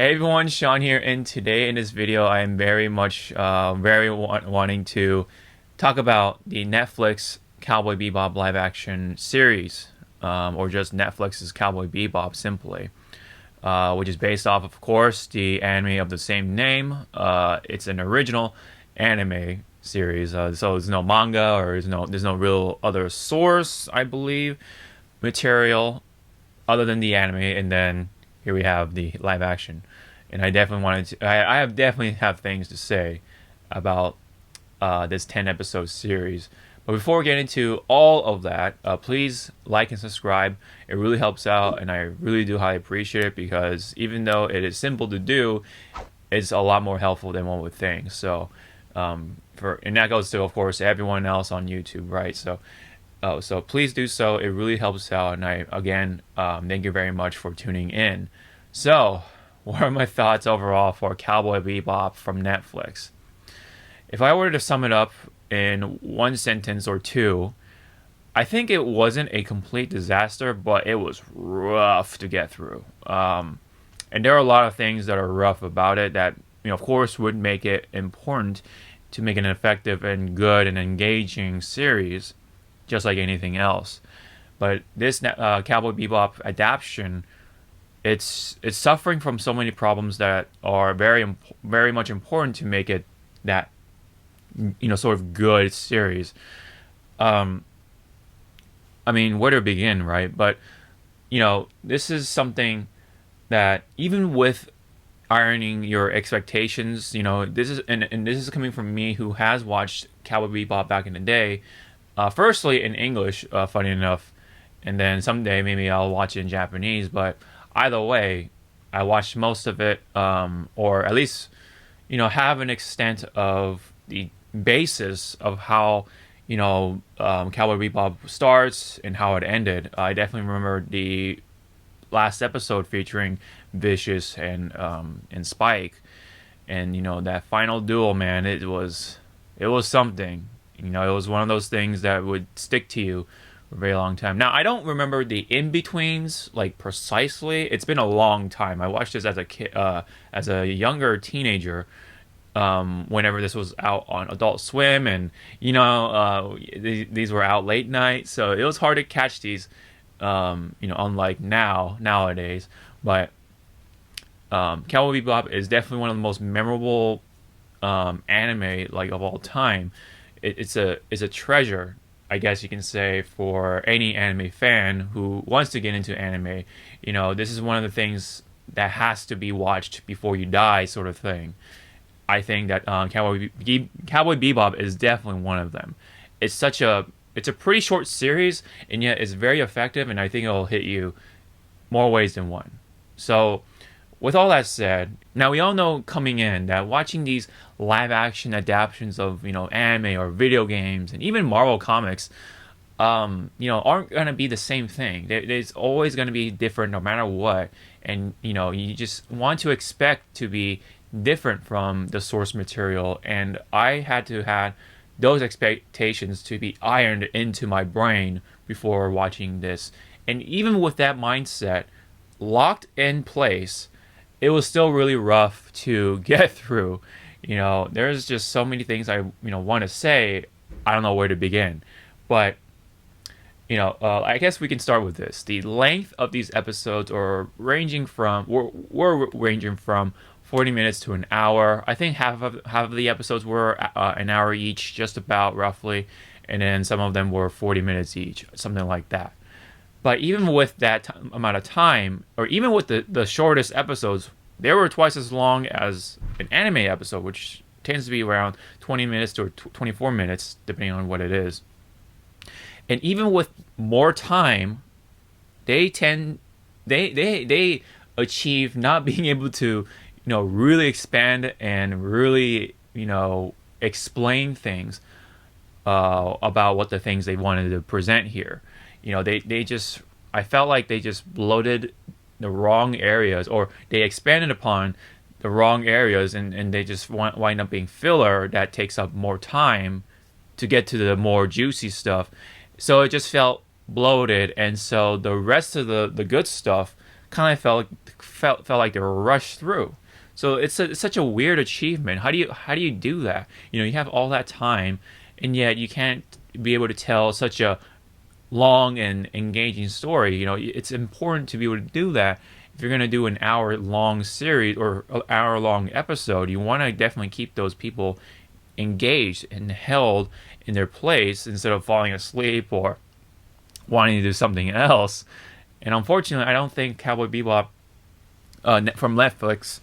Hey everyone, Sean here, and today in this video I am very much wanting to talk about the Netflix Cowboy Bebop live action series, or just Netflix's Cowboy Bebop simply, which is based off, of course, the anime of the same name. It's an original anime series, so there's no manga or there's no real other source, I believe, material other than the anime, and then here we have the live action. And I definitely wanted to. I have definitely have things to say about this 10 episode series. But before we get into all of that, please like and subscribe. It really helps out, and I really do highly appreciate it because even though it is simple to do, it's a lot more helpful than one would think. So, and that goes to, of course, everyone else on YouTube, right? So please do so. It really helps out, and I again thank you very much for tuning in. So, what are my thoughts overall for Cowboy Bebop from Netflix? If I were to sum it up in one sentence or two, I think it wasn't a complete disaster, but it was rough to get through. And there are a lot of things that are rough about it that, of course, would make it important to make an effective and good and engaging series, just like anything else. But this Cowboy Bebop adaptation, it's suffering from so many problems that are very much important to make it that sort of good series. I mean, where to begin, right? But this is something that even with ironing your expectations, this is and this is coming from me who has watched Cowboy Bebop back in the day. Firstly in English, funny enough, and then someday maybe I'll watch it in Japanese. But either way, I watched most of it, or at least, have an extent of the basis of how, Cowboy Bebop starts and how it ended. I definitely remember the last episode featuring Vicious and Spike, and that final duel, man, it was something. It was one of those things that would stick to you for a very long time. Now, I don't remember the in-betweens, like, precisely. It's been a long time. I watched this as a kid, as a younger teenager, whenever this was out on Adult Swim, and, these were out late night, so it was hard to catch these, unlike nowadays. But Cowboy Bebop is definitely one of the most memorable anime, like, of all time. It's a treasure, I guess you can say, for any anime fan who wants to get into anime. This is one of the things that has to be watched before you die, sort of thing. I think that Cowboy Bebop is definitely one of them. It's a pretty short series, and yet it's very effective, and I think it'll hit you more ways than one. So, with all that said, now we all know coming in that watching these live action adaptations of anime or video games and even Marvel comics, aren't gonna be the same thing. There's always gonna be different no matter what, and you just want to expect to be different from the source material. And I had to have those expectations to be ironed into my brain before watching this, and even with that mindset locked in place, it was still really rough to get through. There's just so many things I want to say. I don't know where to begin, but I guess we can start with this. The length of these episodes were ranging from 40 minutes to an hour. I think half of the episodes were an hour each, just about roughly, and then some of them were 40 minutes each, something like that. But even with that amount of time, or even with the shortest episodes, they were twice as long as an anime episode, which tends to be around 20 minutes to 24 minutes, depending on what it is. And even with more time, they achieve not being able to, really expand and really, explain things about what the things they wanted to present here. I felt like they just bloated the wrong areas, or they expanded upon the wrong areas, and they just wind up being filler that takes up more time to get to the more juicy stuff. So it just felt bloated, and so the rest of the good stuff kind of felt like they were rushed through. So it's such a weird achievement. How do you do that? You have all that time, and yet you can't be able to tell such a long and engaging story. It's important to be able to do that. If you're going to do an hour long series or an hour long episode, you want to definitely keep those people engaged and held in their place instead of falling asleep or wanting to do something else. And unfortunately, I don't think Cowboy Bebop from Netflix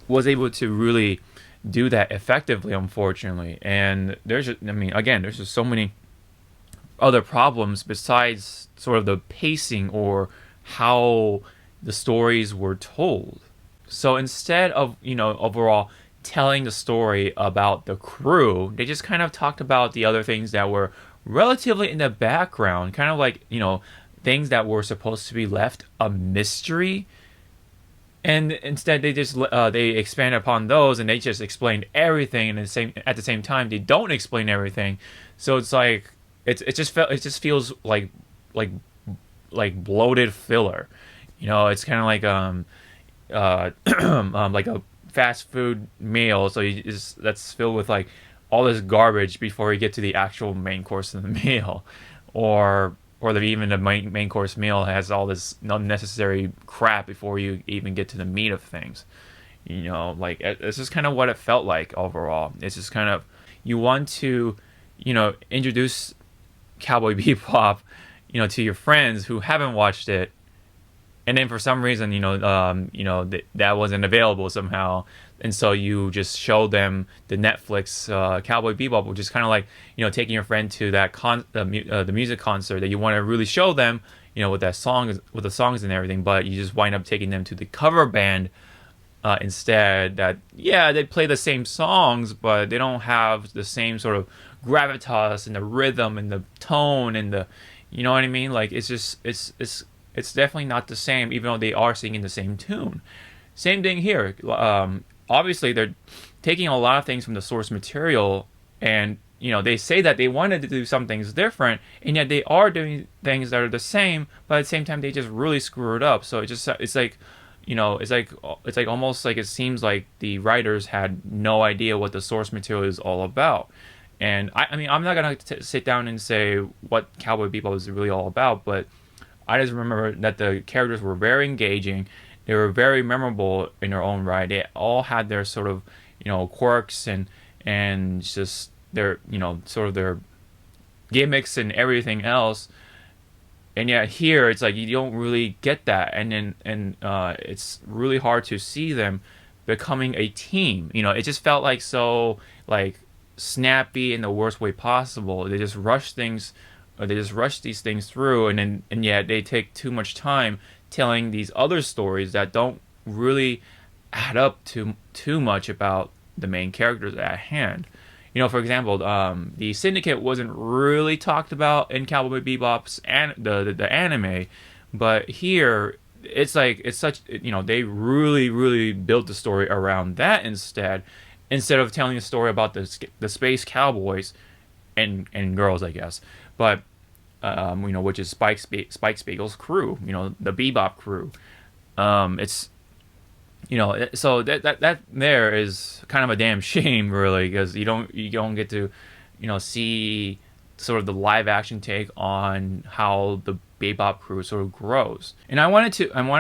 was able to really do that effectively, unfortunately. And there's just so many other problems besides sort of the pacing or how the stories were told. So instead of, overall telling the story about the crew, they just kind of talked about the other things that were relatively in the background, kind of like, things that were supposed to be left a mystery. And instead, they expand upon those, and they just explained everything. And at the same time, they don't explain everything. So it's like it just feels like bloated filler. It's kind of like like a fast food meal. So that's filled with like all this garbage before you get to the actual main course of the meal, or even the main course meal has all this unnecessary crap before you even get to the meat of things. Like it's just kind of what it felt like overall. It's just kind of, you want to, introduce Cowboy Bebop, to your friends who haven't watched it, and then for some reason, that wasn't available somehow, and so you just show them the Netflix Cowboy Bebop, which is kind of like, taking your friend to that the music concert that you want to really show them, with the songs and everything, but you just wind up taking them to the cover band instead. That they play the same songs, but they don't have the same sort of gravitas and the rhythm and the tone and the, you know what I mean? Like it's definitely not the same, even though they are singing the same tune. Same thing here. Obviously, they're taking a lot of things from the source material, and they say that they wanted to do some things different, and yet they are doing things that are the same, but at the same time they just really screw it up. So it's like almost like it seems like the writers had no idea what the source material is all about. And I mean, I'm not gonna sit down and say what Cowboy Bebop is really all about, but I just remember that the characters were very engaging. They were very memorable in their own right. They all had their sort of, quirks and just their, sort of their gimmicks and everything else. And yet here, it's like you don't really get that. And it's really hard to see them becoming a team. It just felt like so, like, snappy in the worst way possible. They just rush things. They just rush these things through, and yet they take too much time telling these other stories that don't really add up to too much about the main characters at hand. For example, the Syndicate wasn't really talked about in Cowboy Bebop's the anime, but here it's such, they really built the story around that instead of telling a story about the space cowboys and girls, I guess. But which is Spike Spiegel's crew, the Bebop crew. It's so that there is kind of a damn shame, really, because you don't get to see sort of the live action take on how the Bebop crew sort of grows. And I wanted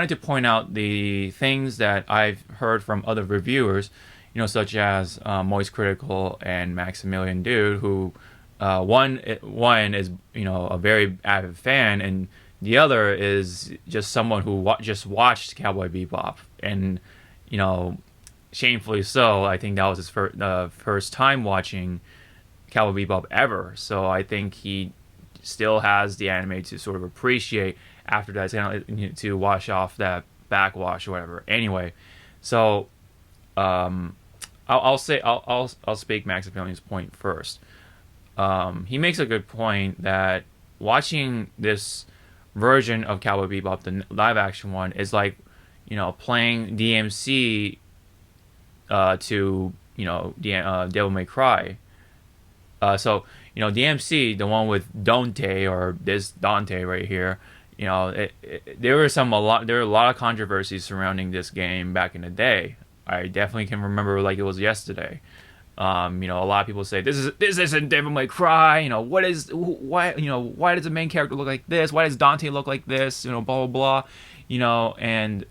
to point out the things that I've heard from other reviewers, such as Moist Critical and Maximilian Dude, who one is a very avid fan, and the other is just someone who just watched Cowboy Bebop, and shamefully so. I think that was his first time watching Cowboy Bebop ever. So I think he still has the anime to sort of appreciate after that, to wash off that backwash or whatever. Anyway, so I'll speak Maximilian's point first. He makes a good point that watching this version of Cowboy Bebop, the live action one, is like, playing DMC to Devil May Cry. So DMC, the one with Dante, or this Dante right here, there were a lot of controversies surrounding this game back in the day. I definitely can remember like it was yesterday. A lot of people say this isn't Devil May Cry. Why does the main character look like this? Why does Dante look like this? Blah blah blah. And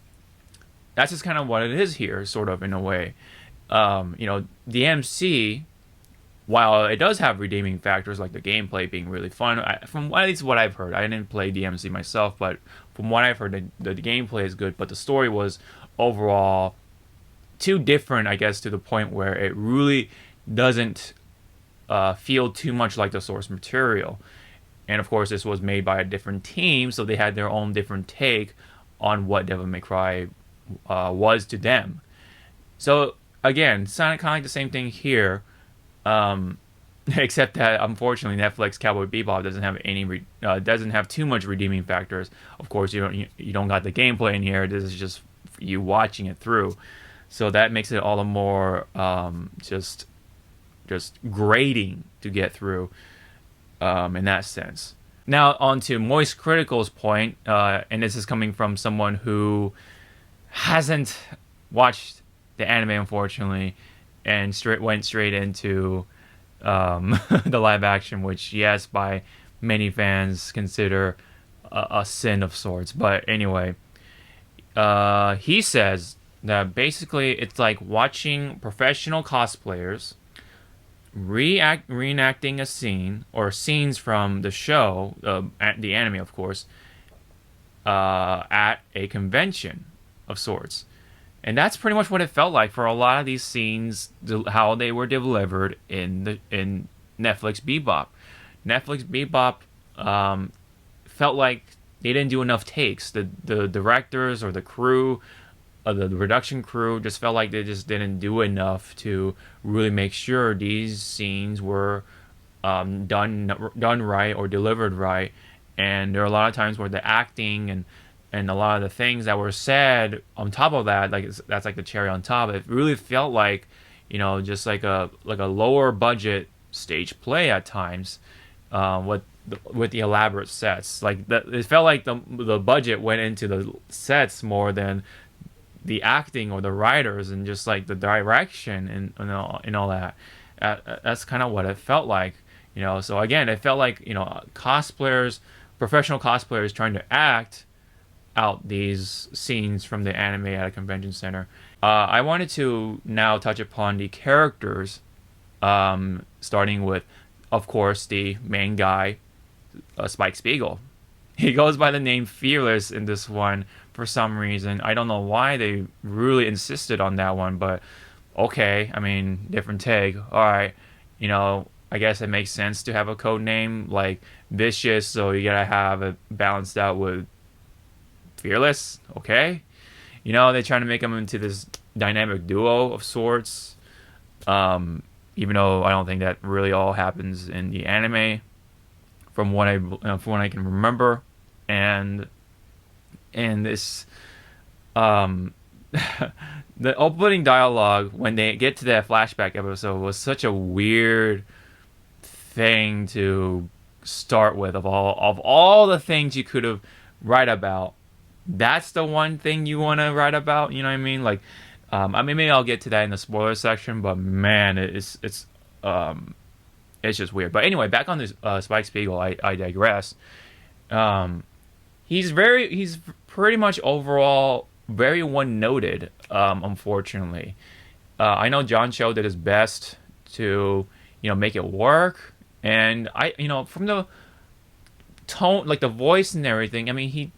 that's just kind of what it is here, sort of in a way. The MC, while it does have redeeming factors like the gameplay being really fun, from at least what I've heard, I didn't play DMC myself, but from what I've heard, the gameplay is good, but the story was overall too different, I guess, to the point where it really doesn't feel too much like the source material. And of course, this was made by a different team, so they had their own different take on what Devil May Cry was to them. So again, sounded kind of like the same thing here, except that unfortunately Netflix Cowboy Bebop doesn't have too much redeeming factors. Of course, you don't got the gameplay in here. This is just you watching it through, so that makes it all the more just grating to get through in that sense. Now on to Moist Critical's point, and this is coming from someone who hasn't watched the anime, unfortunately, and went straight into the live action, which, yes, by many fans consider a sin of sorts. But anyway, he says that basically it's like watching professional cosplayers reenacting a scene or scenes from the show, the anime, of course, at a convention of sorts. And that's pretty much what it felt like for a lot of these scenes, how they were delivered in Netflix Bebop. Netflix Bebop felt like they didn't do enough takes. The directors or the crew, the production crew, just felt like they just didn't do enough to really make sure these scenes were done right or delivered right. And there are a lot of times where the acting and a lot of the things that were said on top of that, that's like the cherry on top. It really felt like, just like a lower budget stage play at times, with the elaborate sets. It felt like the budget went into the sets more than the acting or the writers, and just like the direction and all that. That's kind of what it felt like. So again, it felt like professional cosplayers trying to act out these scenes from the anime at a convention center. I wanted to now touch upon the characters, starting with, of course, the main guy, Spike Spiegel. He goes by the name Fearless in this one for some reason. I don't know why they really insisted on that one, but okay, I mean, different take. Alright, I guess it makes sense to have a code name like Vicious, so you gotta have it balanced out with Fearless, okay? They're trying to make him into this dynamic duo of sorts. Even though I don't think that really all happens in the anime, from what I can remember, and this, the opening dialogue when they get to that flashback episode was such a weird thing to start with. Of all the things you could have write about, that's the one thing you want to write about. You know what I mean? Maybe I'll get to that in the spoiler section, but man, it's just weird. But anyway, back on this Spike Spiegel, I digress. He's pretty much overall very one-noted, unfortunately. I know John Cho did his best to make it work, and from the tone, like the voice and everything, I mean, he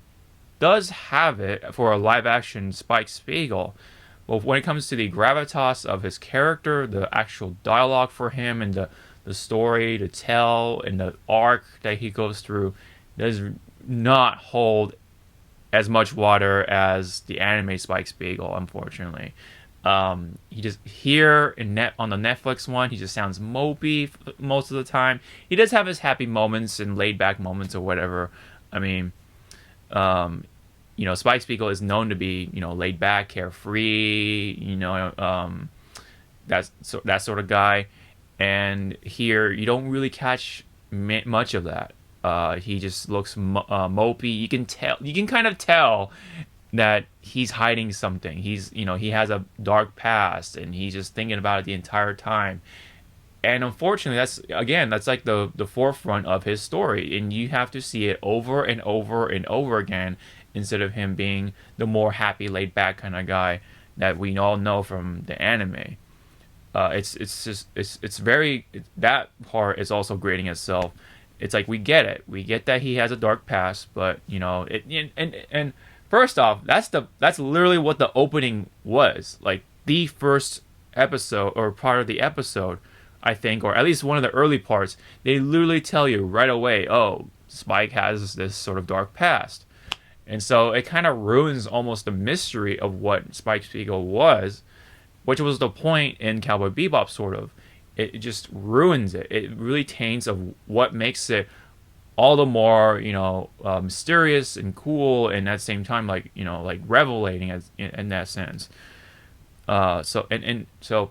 does have it for a live-action Spike Spiegel. But when it comes to the gravitas of his character, the actual dialogue for him, and the story to tell, and the arc that he goes through, does not hold as much water as the anime Spike Spiegel, unfortunately. He just here on the Netflix one, he just sounds mopey most of the time. He does have his happy moments and laid back moments or whatever. I mean, Spike Spiegel is known to be, laid back, carefree, that sort of guy. And here, you don't really catch much of that. He just looks mopey. You can tell. You can kind of tell that he's hiding something. He has a dark past, and he's just thinking about it the entire time. And unfortunately, that's like the forefront of his story, and you have to see it over and over and over again instead of him being the more happy, laid back kind of guy that we all know from the anime. It's very that part is also grading itself. It's like we get it, we get that he has a dark past, but and first off, that's literally what the opening was like. The first episode or part of the episode, I think, or at least one of the early parts, they literally tell you right away, oh, Spike has this sort of dark past. And so it kind of ruins almost the mystery of what Spike Spiegel was, which was the point in Cowboy Bebop, sort of. It just ruins it. It really taints of what makes it all the more, mysterious and cool, and at the same time, like revelating in that sense. So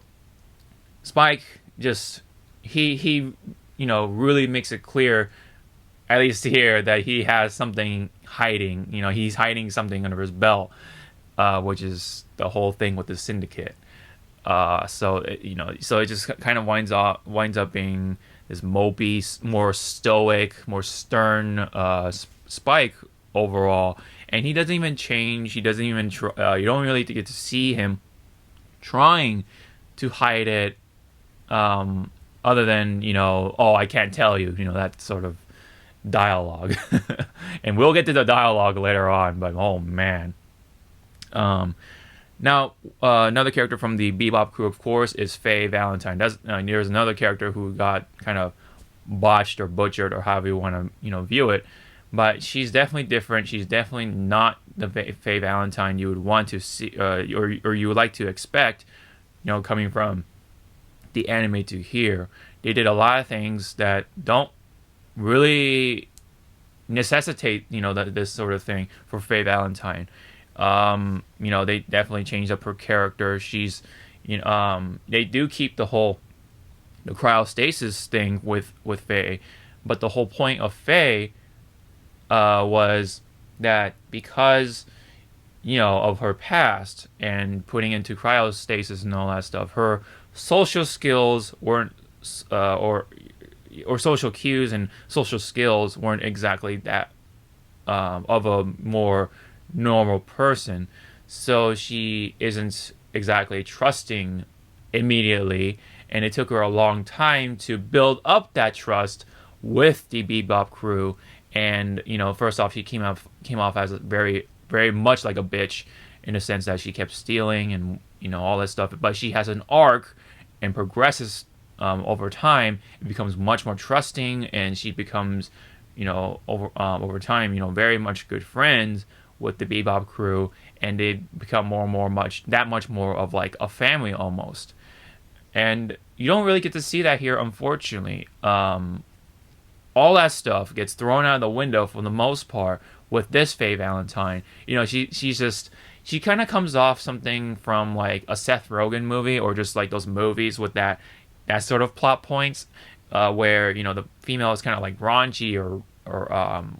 Spike just he really makes it clear, at least here, that he has something hiding. He's hiding something under his belt, which is the whole thing with the syndicate. So it just kind of winds up being this mopey, more stoic, more stern Spike overall, and he doesn't even change. He doesn't even you don't really get to see him trying to hide it, other than oh, I can't tell you, that sort of dialogue. And we'll get to the dialogue later on, but oh man. Now, another character from the Bebop crew, of course, is Faye Valentine. There's another character who got kind of botched or butchered, or however you want to view it, but she's definitely different. She's definitely not the Faye Valentine you would want to see, or you would like to expect, coming from the anime to here. They did a lot of things that don't really necessitate this sort of thing for Faye Valentine. They definitely changed up her character. She's they do keep the cryostasis thing with Faye, but the whole point of Faye was that because of her past and putting into cryostasis and all that stuff, her social skills weren't or social cues and social skills weren't exactly that of a more normal person. So she isn't exactly trusting immediately, and it took her a long time to build up that trust with the Bebop crew. And first off, she came off as very, very much like a bitch, in the sense that she kept stealing and all that stuff. But she has an arc and progresses over time. It becomes much more trusting, and she becomes over time very much good friends with the Bebop crew, and they become much more of like a family almost. And you don't really get to see that here, unfortunately. All that stuff gets thrown out of the window for the most part with this Faye Valentine. She kind of comes off something from like a Seth Rogen movie, or just like those movies with that sort of plot points, where the female is kind of like raunchy or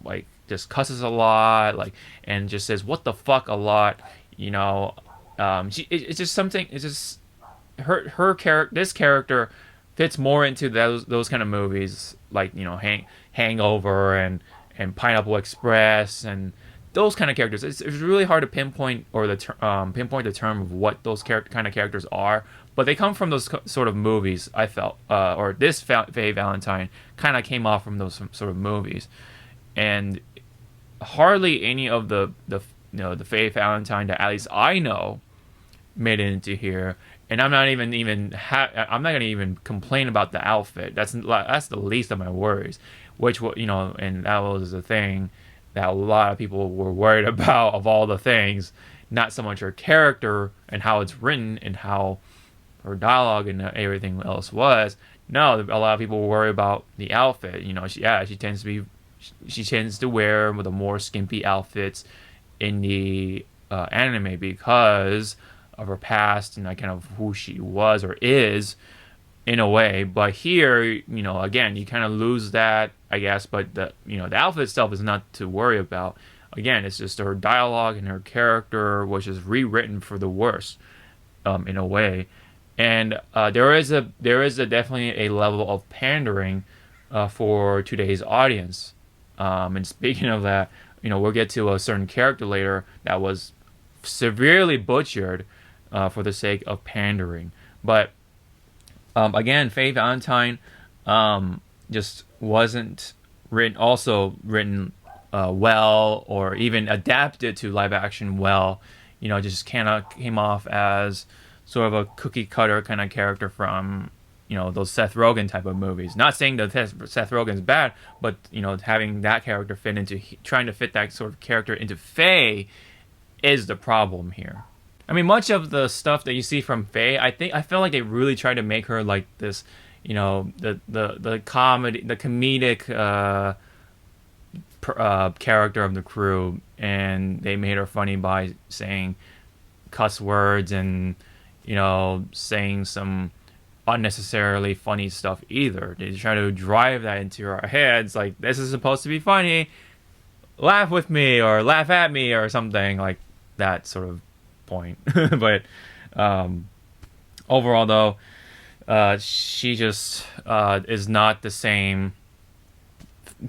like just cusses a lot, like, and just says what the fuck a lot. It's just something. It's just her character. This character fits more into those kind of movies, like Hangover and Pineapple Express and those kind of characters. It's really hard to pinpoint pinpoint the term of what those kind of characters are, but they come from those sort of movies. I felt, or this Faye Valentine kind of came off from those sort of movies, and hardly any of the Faye Valentine that at least I know made it into here. And I'm not I'm not gonna even complain about the outfit. That's the least of my worries. And that was the thing that a lot of people were worried about, of all the things. Not so much her character and how it's written and how her dialogue and everything else was. No, a lot of people were worried about the outfit. She tends to wear the more skimpy outfits in the anime because of her past and kind of who she was or is. in a way. But here, again, you kind of lose that, I guess. But the outfit itself is not to worry about. Again, it's just her dialogue and her character, which is rewritten for the worse, in a way. And there is definitely a level of pandering for today's audience. And speaking of that, we'll get to a certain character later that was severely butchered for the sake of pandering. But again, Faye Valentine just wasn't written well, or even adapted to live action well. Just kind of came off as sort of a cookie cutter kind of character from those Seth Rogen type of movies. Not saying that Seth Rogen's bad, but having that character trying to fit that sort of character into Faye is the problem here. I mean, much of the stuff that you see from Faye, I feel like they really tried to make her like this, the comedic character of the crew, and they made her funny by saying cuss words and saying some unnecessarily funny stuff either. They try to drive that into our heads, like, this is supposed to be funny, laugh with me or laugh at me or something like that sort of point. But overall though, she just is not the same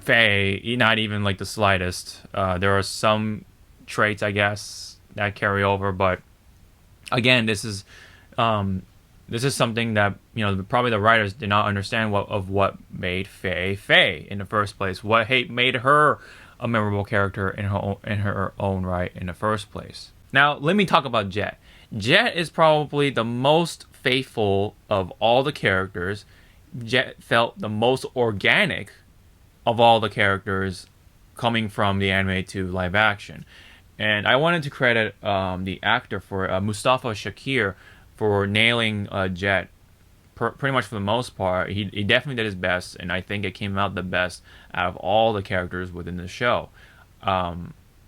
Faye, not even like the slightest. There are some traits, I guess, that carry over, but again, this is something that probably the writers did not understand what made Faye in the first place. What made her a memorable character in her own right in the first place. Now, let me talk about Jet. Jet is probably the most faithful of all the characters. Jet felt the most organic of all the characters coming from the anime to live action. And I wanted to credit the actor for Mustafa Shakir for nailing Jet pretty much for the most part. He definitely did his best, and I think it came out the best out of all the characters within the show.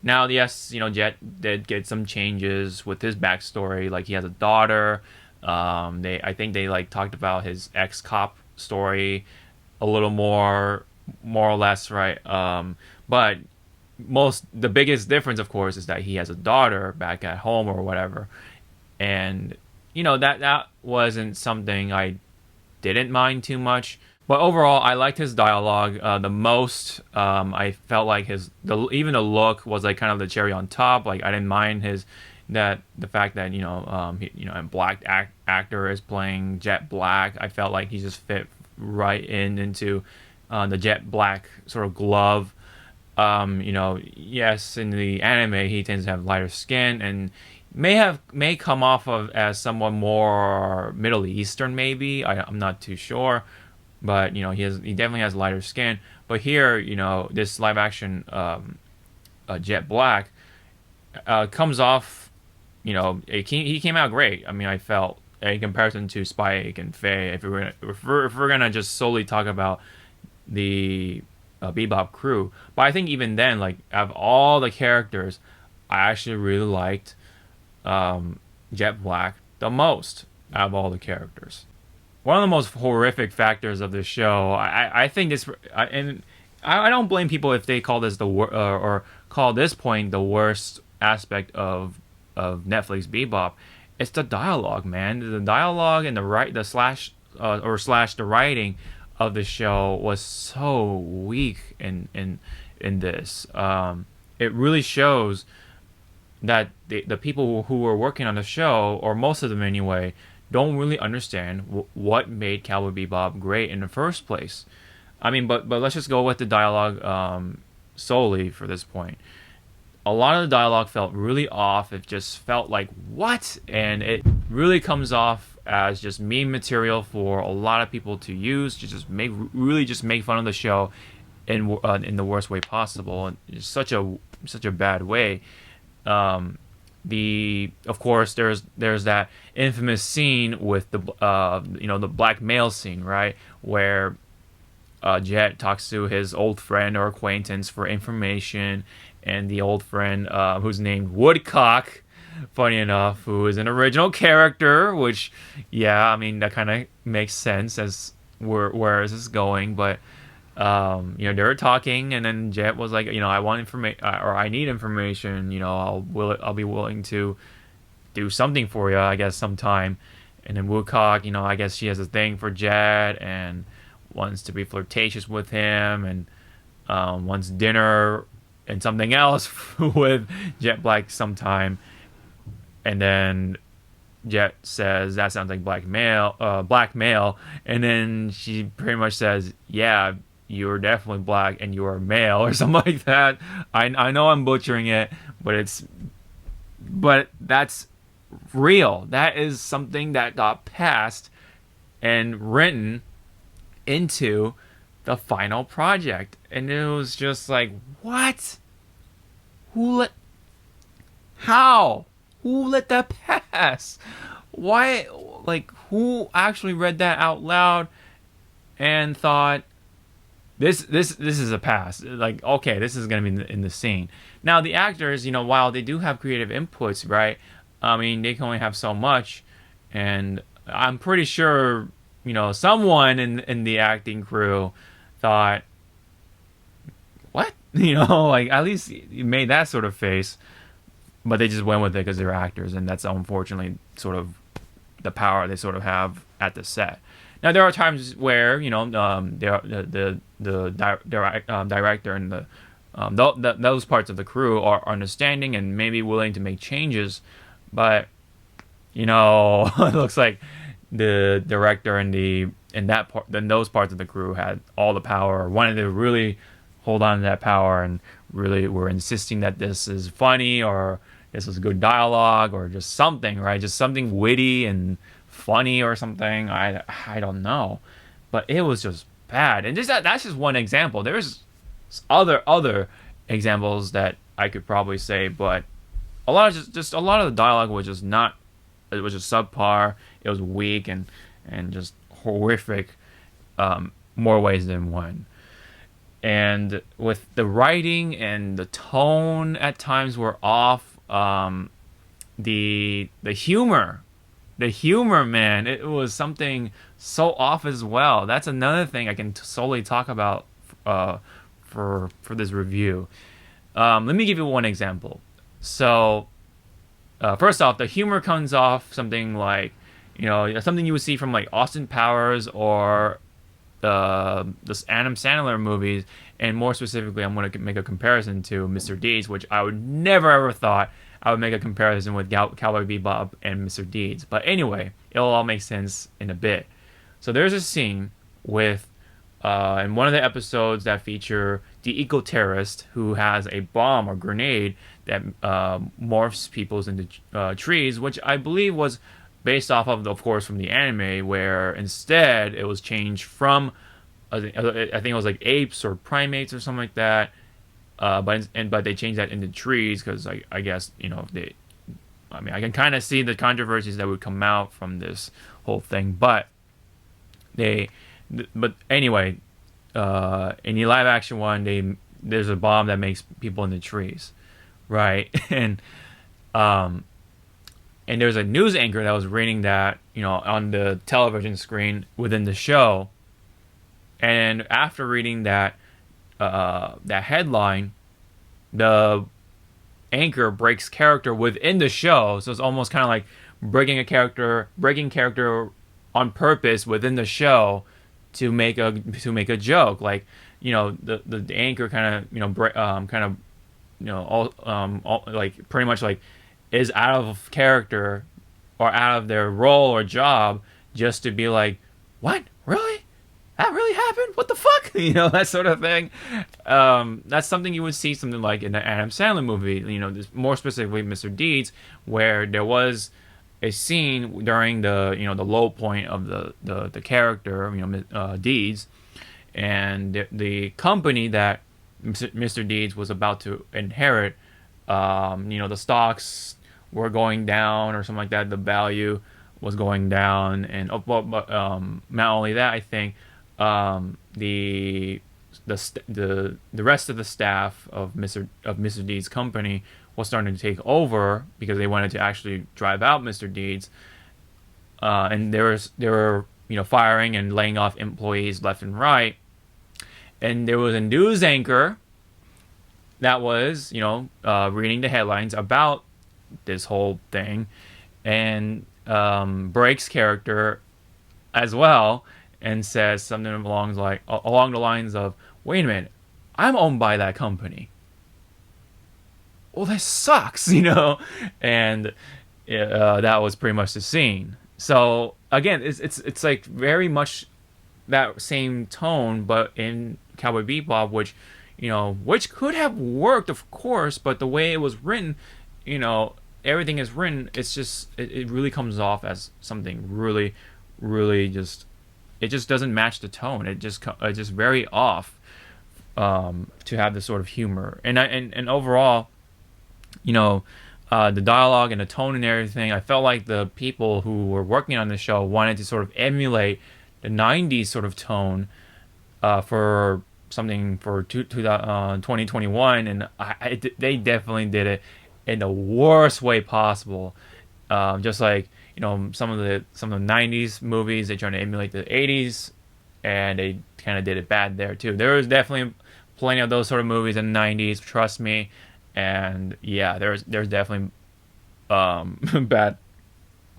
Now, yes, Jet did get some changes with his backstory. Like, he has a daughter. I think they talked about his ex-cop story a little more or less, right? But the biggest difference, of course, is that he has a daughter back at home or whatever. And that wasn't something I didn't mind too much. But overall, I liked his dialogue the most. I felt like even the look was like kind of the cherry on top. Like, I didn't mind the fact that a black actor is playing Jet Black. I felt like he just fit right into the Jet Black sort of glove. Yes, in the anime he tends to have lighter skin and may come off as somewhat more Middle Eastern, maybe. I'm not too sure. But he definitely has lighter skin. But here, this live action Jet Black comes off. He came out great. I mean, I felt in comparison to Spike and Faye. If we're gonna just solely talk about the Bebop crew, but I think even then, like, out of all the characters, I actually really liked Jet Black the most out of all the characters. One of the most horrific factors of this show, I think this, and I don't blame people if they call this or call this point the worst aspect of Netflix Bebop. It's the dialogue, man. The dialogue and the writing of the show was so weak in this. It really shows that the people who were working on the show, or most of them anyway, don't really understand what made Cowboy Bebop great in the first place. I mean, but let's just go with the dialogue solely for this point. A lot of the dialogue felt really off. It just felt like, what? And it really comes off as just meme material for a lot of people to use to just make fun of the show in the worst way possible. And it's such a bad way. Of course, there's that infamous scene with the blackmail scene, right, where Jet talks to his old friend or acquaintance for information, and the old friend, who's named Woodcock, funny enough, who is an original character, which, yeah, I mean, that kind of makes sense as where is this going, but they were talking, and then Jet was like, I want information, or I need information, I'll be willing to do something for you, I guess, sometime. And then Woodcock, I guess she has a thing for Jet and wants to be flirtatious with him, and wants dinner and something else with Jet Black sometime. And then Jet says that sounds like blackmail, and then she pretty much says, "Yeah, you're definitely black and you are male," or something like that. I know I'm butchering it, but that's real. That is something that got passed and written into the final project, and it was just like, what? How? Who let that pass? Why? Like, who actually read that out loud and thought this is a pass? Like, okay, this is gonna be in the scene. Now the actors, while they do have creative inputs, right? I mean, they can only have so much, and I'm pretty sure someone in the acting crew thought, what? Like, at least you made that sort of face. But they just went with it because they're actors, and that's unfortunately sort of the power they sort of have at the set. Now there are times where the director and those parts of the crew are understanding and maybe willing to make changes, but it looks like the director and those parts of the crew had all the power, or wanted to really hold on to that power, and really were insisting that this is funny, or this is good dialogue, or just something, right? Just something witty and funny or something. I don't know, but it was just bad. And that's just one example. There's other examples that I could probably say, but a lot of the dialogue was just not. It was just subpar. It was weak and just horrific, more ways than one. And with the writing and the tone at times were off. The humor, man, it was something so off as well. That's another thing I can solely talk about for this review. Let me give you one example. So first off, the humor comes off something like something you would see from like Austin Powers or this Adam Sandler movies, and more specifically, I'm going to make a comparison to Mr. Deeds, which I would never ever thought I would make a comparison with Cowboy Bebop and Mr. Deeds. But anyway, it'll all make sense in a bit. So there's a scene with in one of the episodes that feature the eco-terrorist who has a bomb or grenade that morphs people into trees, which I believe was based off of course, from the anime, where instead it was changed from, I think it was like apes or primates or something like that. But they changed that into trees because I guess I can kind of see the controversies that would come out from this whole thing. But anyway, in the live action one, there's a bomb that makes people into trees, right? And there's a news anchor that was reading that, on the television screen within the show. And after reading that headline, the anchor breaks character within the show. So it's almost kind of like breaking character on purpose within the show to make a joke. Like, the anchor kind of like pretty much like is out of character or out of their role or job just to be like, what? Really? That really happened? What the fuck? That sort of thing. That's something you would see something like in the Adam Sandler movie, more specifically Mr. Deeds, where there was a scene during the low point of the character, Deeds, and the company that Mr. Deeds was about to inherit, the stocks were going down or something like that. The value was going down, and not only that, I think the rest of the staff of Mr. D's company was starting to take over because they wanted to actually drive out Mr. Deeds. And they were firing and laying off employees left and right. And there was a news anchor that was reading the headlines about this whole thing, and breaks character as well, and says something along the lines of, "Wait a minute, I'm owned by that company." Well, that sucks, and that was pretty much the scene. So again, it's like very much that same tone, but in Cowboy Bebop, which could have worked, of course, but the way it was written, everything is written. It's just it really comes off as something really, really it just doesn't match the tone. It's just very off to have this sort of humor, and overall, the dialogue and the tone and everything. I felt like the people who were working on the show wanted to sort of emulate the '90s sort of tone for something for 2021, and they definitely did it in the worst way possible. Just like some of the '90s movies, they try to emulate the '80s, and they kind of did it bad there too. There was definitely plenty of those sort of movies in the '90s, trust me. And yeah, there's definitely bad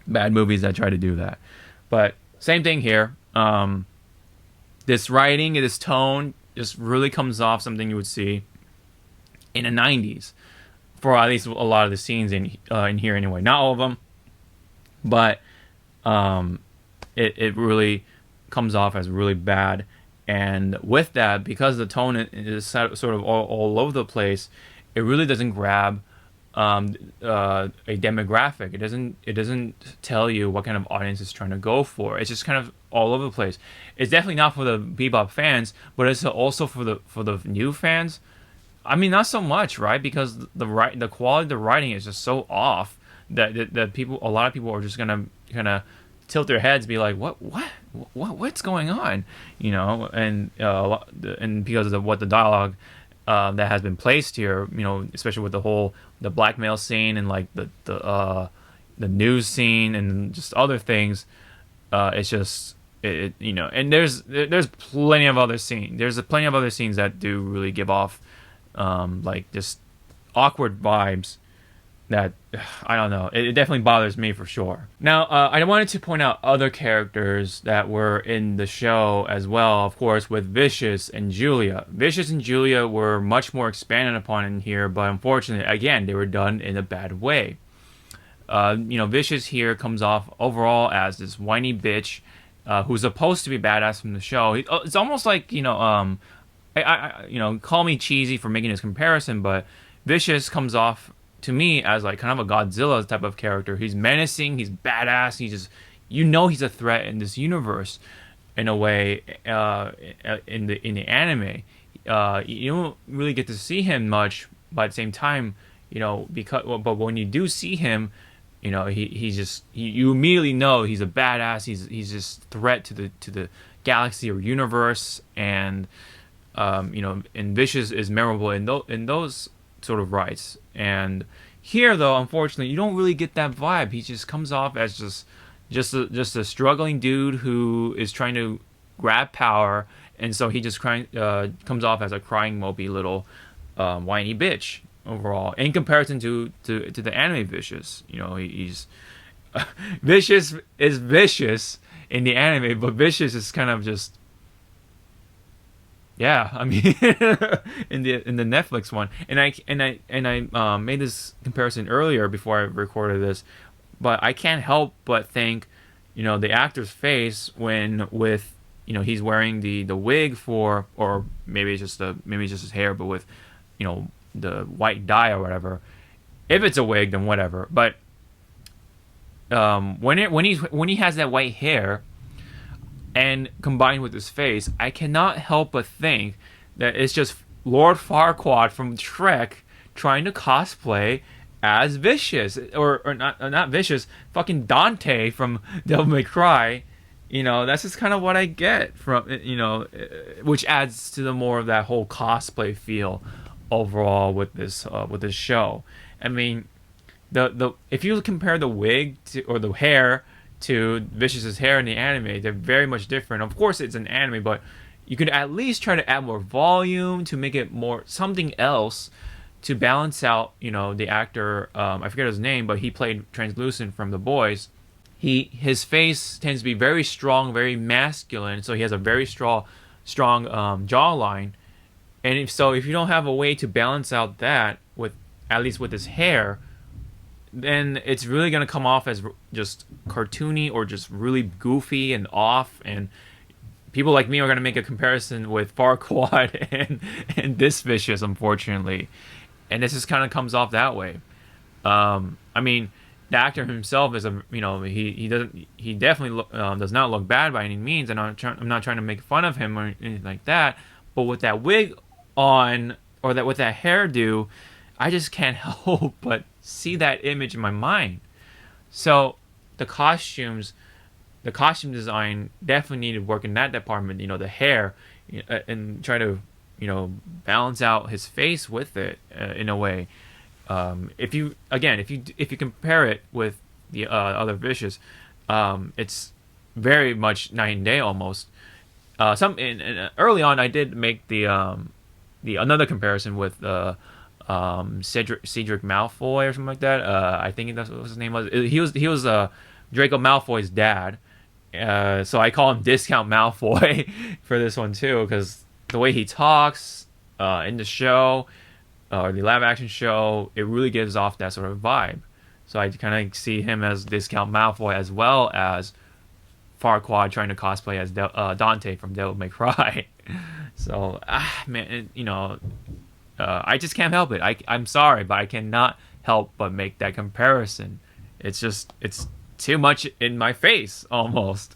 movies that try to do that. But same thing here. This writing, this tone, just really comes off something you would see in the '90s, for at least a lot of the scenes in here anyway. Not all of them, but it really comes off as really bad. And with that, because the tone is sort of all over the place, it really doesn't grab a demographic. It doesn't tell you what kind of audience it's trying to go for. It's just kind of all over the place. It's definitely not for the Bebop fans, but it's also for the new fans. I mean, not so much, right? Because the quality of the writing is just so off that a lot of people are just gonna kind of tilt their heads, be like, what's going on, and because of what the dialogue that has been placed here, especially with the blackmail scene and like the news scene and just other things, it's just and there's plenty of other scenes. There's plenty of other scenes that do really give off like just awkward vibes that I don't know. It definitely bothers me for sure. Now, I wanted to point out other characters that were in the show as well, of course, with Vicious and Julia. Vicious and Julia were much more expanded upon in here, but unfortunately, again, they were done in a bad way. Vicious here comes off overall as this whiny bitch who's supposed to be badass from the show. It's almost like, call me cheesy for making this comparison, but Vicious comes off to me as like kind of a Godzilla type of character. He's menacing, he's badass, he's a threat in this universe in a way. In the anime, you don't really get to see him much, but at the same time, but when you do see him, you immediately know he's a badass. He's just threat to the galaxy or universe, and and Vicious is memorable in those sort of rights. And here, though, unfortunately, you don't really get that vibe. He just comes off as just a struggling dude who is trying to grab power, and so he just comes off as a crying, mopey little whiny bitch overall. In comparison to the anime Vicious, he's Vicious is vicious in the anime, but Vicious is kind of just. Yeah, I mean, in the Netflix one, and I made this comparison earlier before I recorded this, but I can't help but think, the actor's face when he's wearing the wig for, or maybe it's just his hair, but with the white dye or whatever. If it's a wig, then whatever. But when he has that white hair, and combined with his face, I cannot help but think that it's just Lord Farquaad from Shrek trying to cosplay as Vicious, or not Vicious, fucking Dante from Devil May Cry. That's just kind of what I get from which adds to the more of that whole cosplay feel overall with this show. I mean, the if you compare the wig to, or the hair to Vicious's hair in the anime, they're very much different. Of course, it's an anime, but you could at least try to add more volume to make it more something else to balance out, the actor. I forget his name, but he played Translucent from The Boys. His face tends to be very strong, very masculine, so he has a very strong jawline. And if you don't have a way to balance out that with at least with his hair, then it's really gonna come off as just cartoony or just really goofy and off. And people like me are gonna make a comparison with Farquaad and this Vicious, unfortunately. And this just kind of comes off that way. I mean, the actor himself is he definitely does not look bad by any means, and I'm not trying to make fun of him or anything like that. But with that wig on, or with that hairdo, I just can't help but see that image in my mind. So the costume design definitely needed work in that department. The hair, and try to balance out his face with it in a way. If you compare it with the other Vicious, it's very much night and day almost. Early on, I did make the another comparison with Cedric Malfoy or something like that. I think that's what his name was. He was Draco Malfoy's dad. So I call him Discount Malfoy for this one too, because the way he talks in the show, or the live action show, it really gives off that sort of vibe. So I kind of see him as Discount Malfoy, as well as Farquaad trying to cosplay as Dante from Devil May Cry. So, man, I just can't help it. I'm sorry, but I cannot help but make that comparison. It's too much in my face almost.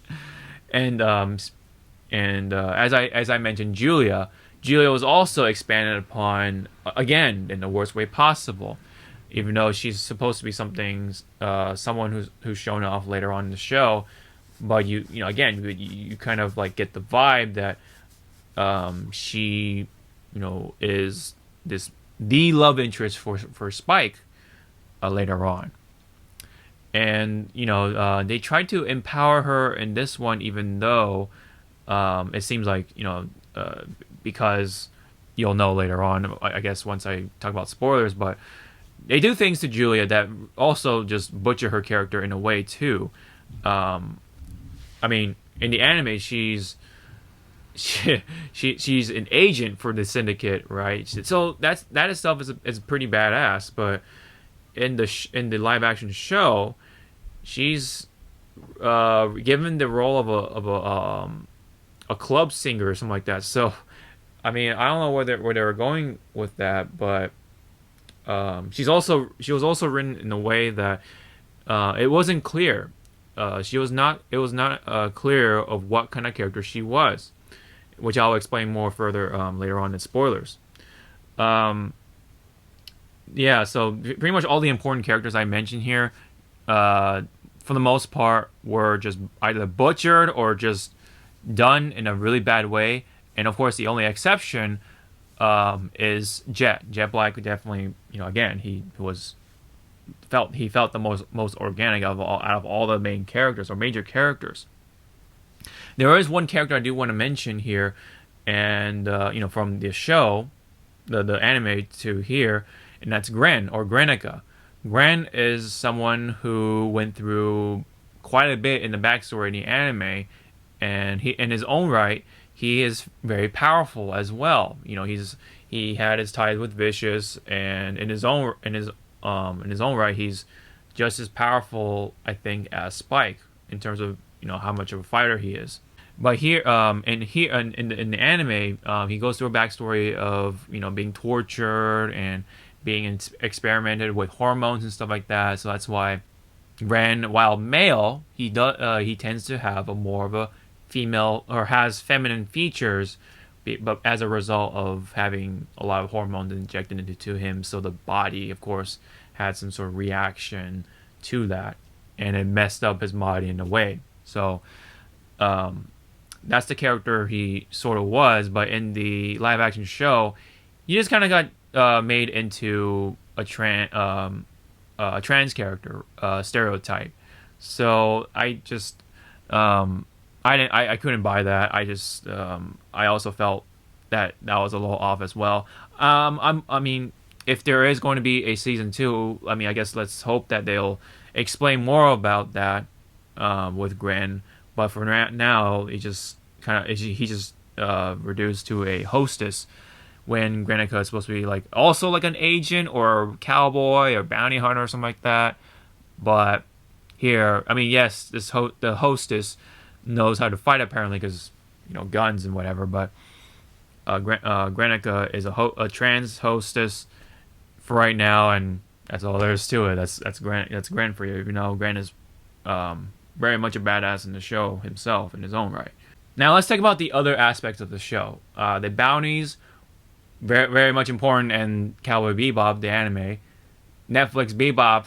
And as I mentioned, Julia was also expanded upon again in the worst way possible, even though she's supposed to be someone who's shown off later on in the show. But you kind of like get the vibe that she is the love interest for Spike later on. And they tried to empower her in this one, even though it seems like because you'll know later on, I guess, once I talk about spoilers, but they do things to Julia that also just butcher her character in a way too. I mean, in the anime, she's an agent for the syndicate, right? So that itself is pretty badass. But in the live action show, she's given the role of a club singer or something like that. So, I mean, I don't know where they were going with that, but she was also written in a way that it wasn't clear. It was not clear of what kind of character she was, which I'll explain more further later on in spoilers. So pretty much all the important characters I mentioned here, for the most part, were just either butchered or just done in a really bad way. And of course, the only exception is Jet. Jet Black definitely, again, he felt the most organic out of all the main characters or major characters. There is one character I do want to mention here, and from the show, the anime to here, and that's Gren or Grenica. Gren is someone who went through quite a bit in the backstory in the anime, and he, in his own right, he is very powerful as well. He had his ties with Vicious, and in his own right, he's just as powerful, I think, as Spike in terms of how much of a fighter he is. But here, in the anime, he goes through a backstory of being tortured and being experimented with hormones and stuff like that. So that's why Ren, while male, he tends to have more of a female, or has feminine features, but as a result of having a lot of hormones injected into him. So the body, of course, had some sort of reaction to that, and it messed up his body in a way. So that's the character he sort of was. But in the live action show, he just kind of got made into a trans character stereotype. So I just I couldn't buy that. I also felt that was a little off as well. I mean, if there is going to be a season 2, I mean, I guess let's hope that they'll explain more about that with Gren. But for now, he just reduced to a hostess when Grenica is supposed to be like also like an agent or cowboy or bounty hunter or something like that. But here, I mean, yes, the hostess knows how to fight apparently because guns and whatever. But Grenica is a trans hostess for right now, and that's all there is to it. That's Gren for you. Gren is very much a badass in the show himself in his own right. Now let's talk about the other aspects of the show. The bounties, very very much important in Cowboy Bebop, the anime. Netflix Bebop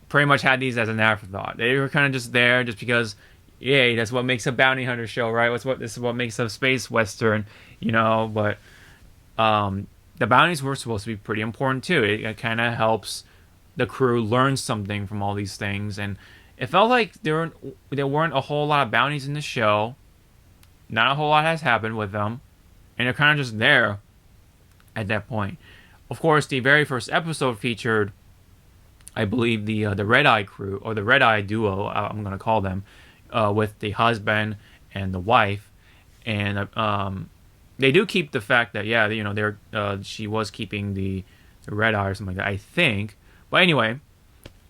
pretty much had these as an afterthought. They were kind of just there just because, yay, that's what makes a bounty hunter show, right? This is what makes a space western, But the bounties were supposed to be pretty important too. It kind of helps the crew learn something from all these things, and it felt like there weren't a whole lot of bounties in the show. Not a whole lot has happened with them, and they're kind of just there at that point. Of course, the very first episode featured, I believe, the Red Eye crew, or the Red Eye duo, I'm going to call them, with the husband and the wife. And they do keep the fact that, she was keeping the Red Eye or something like that, I think. But anyway,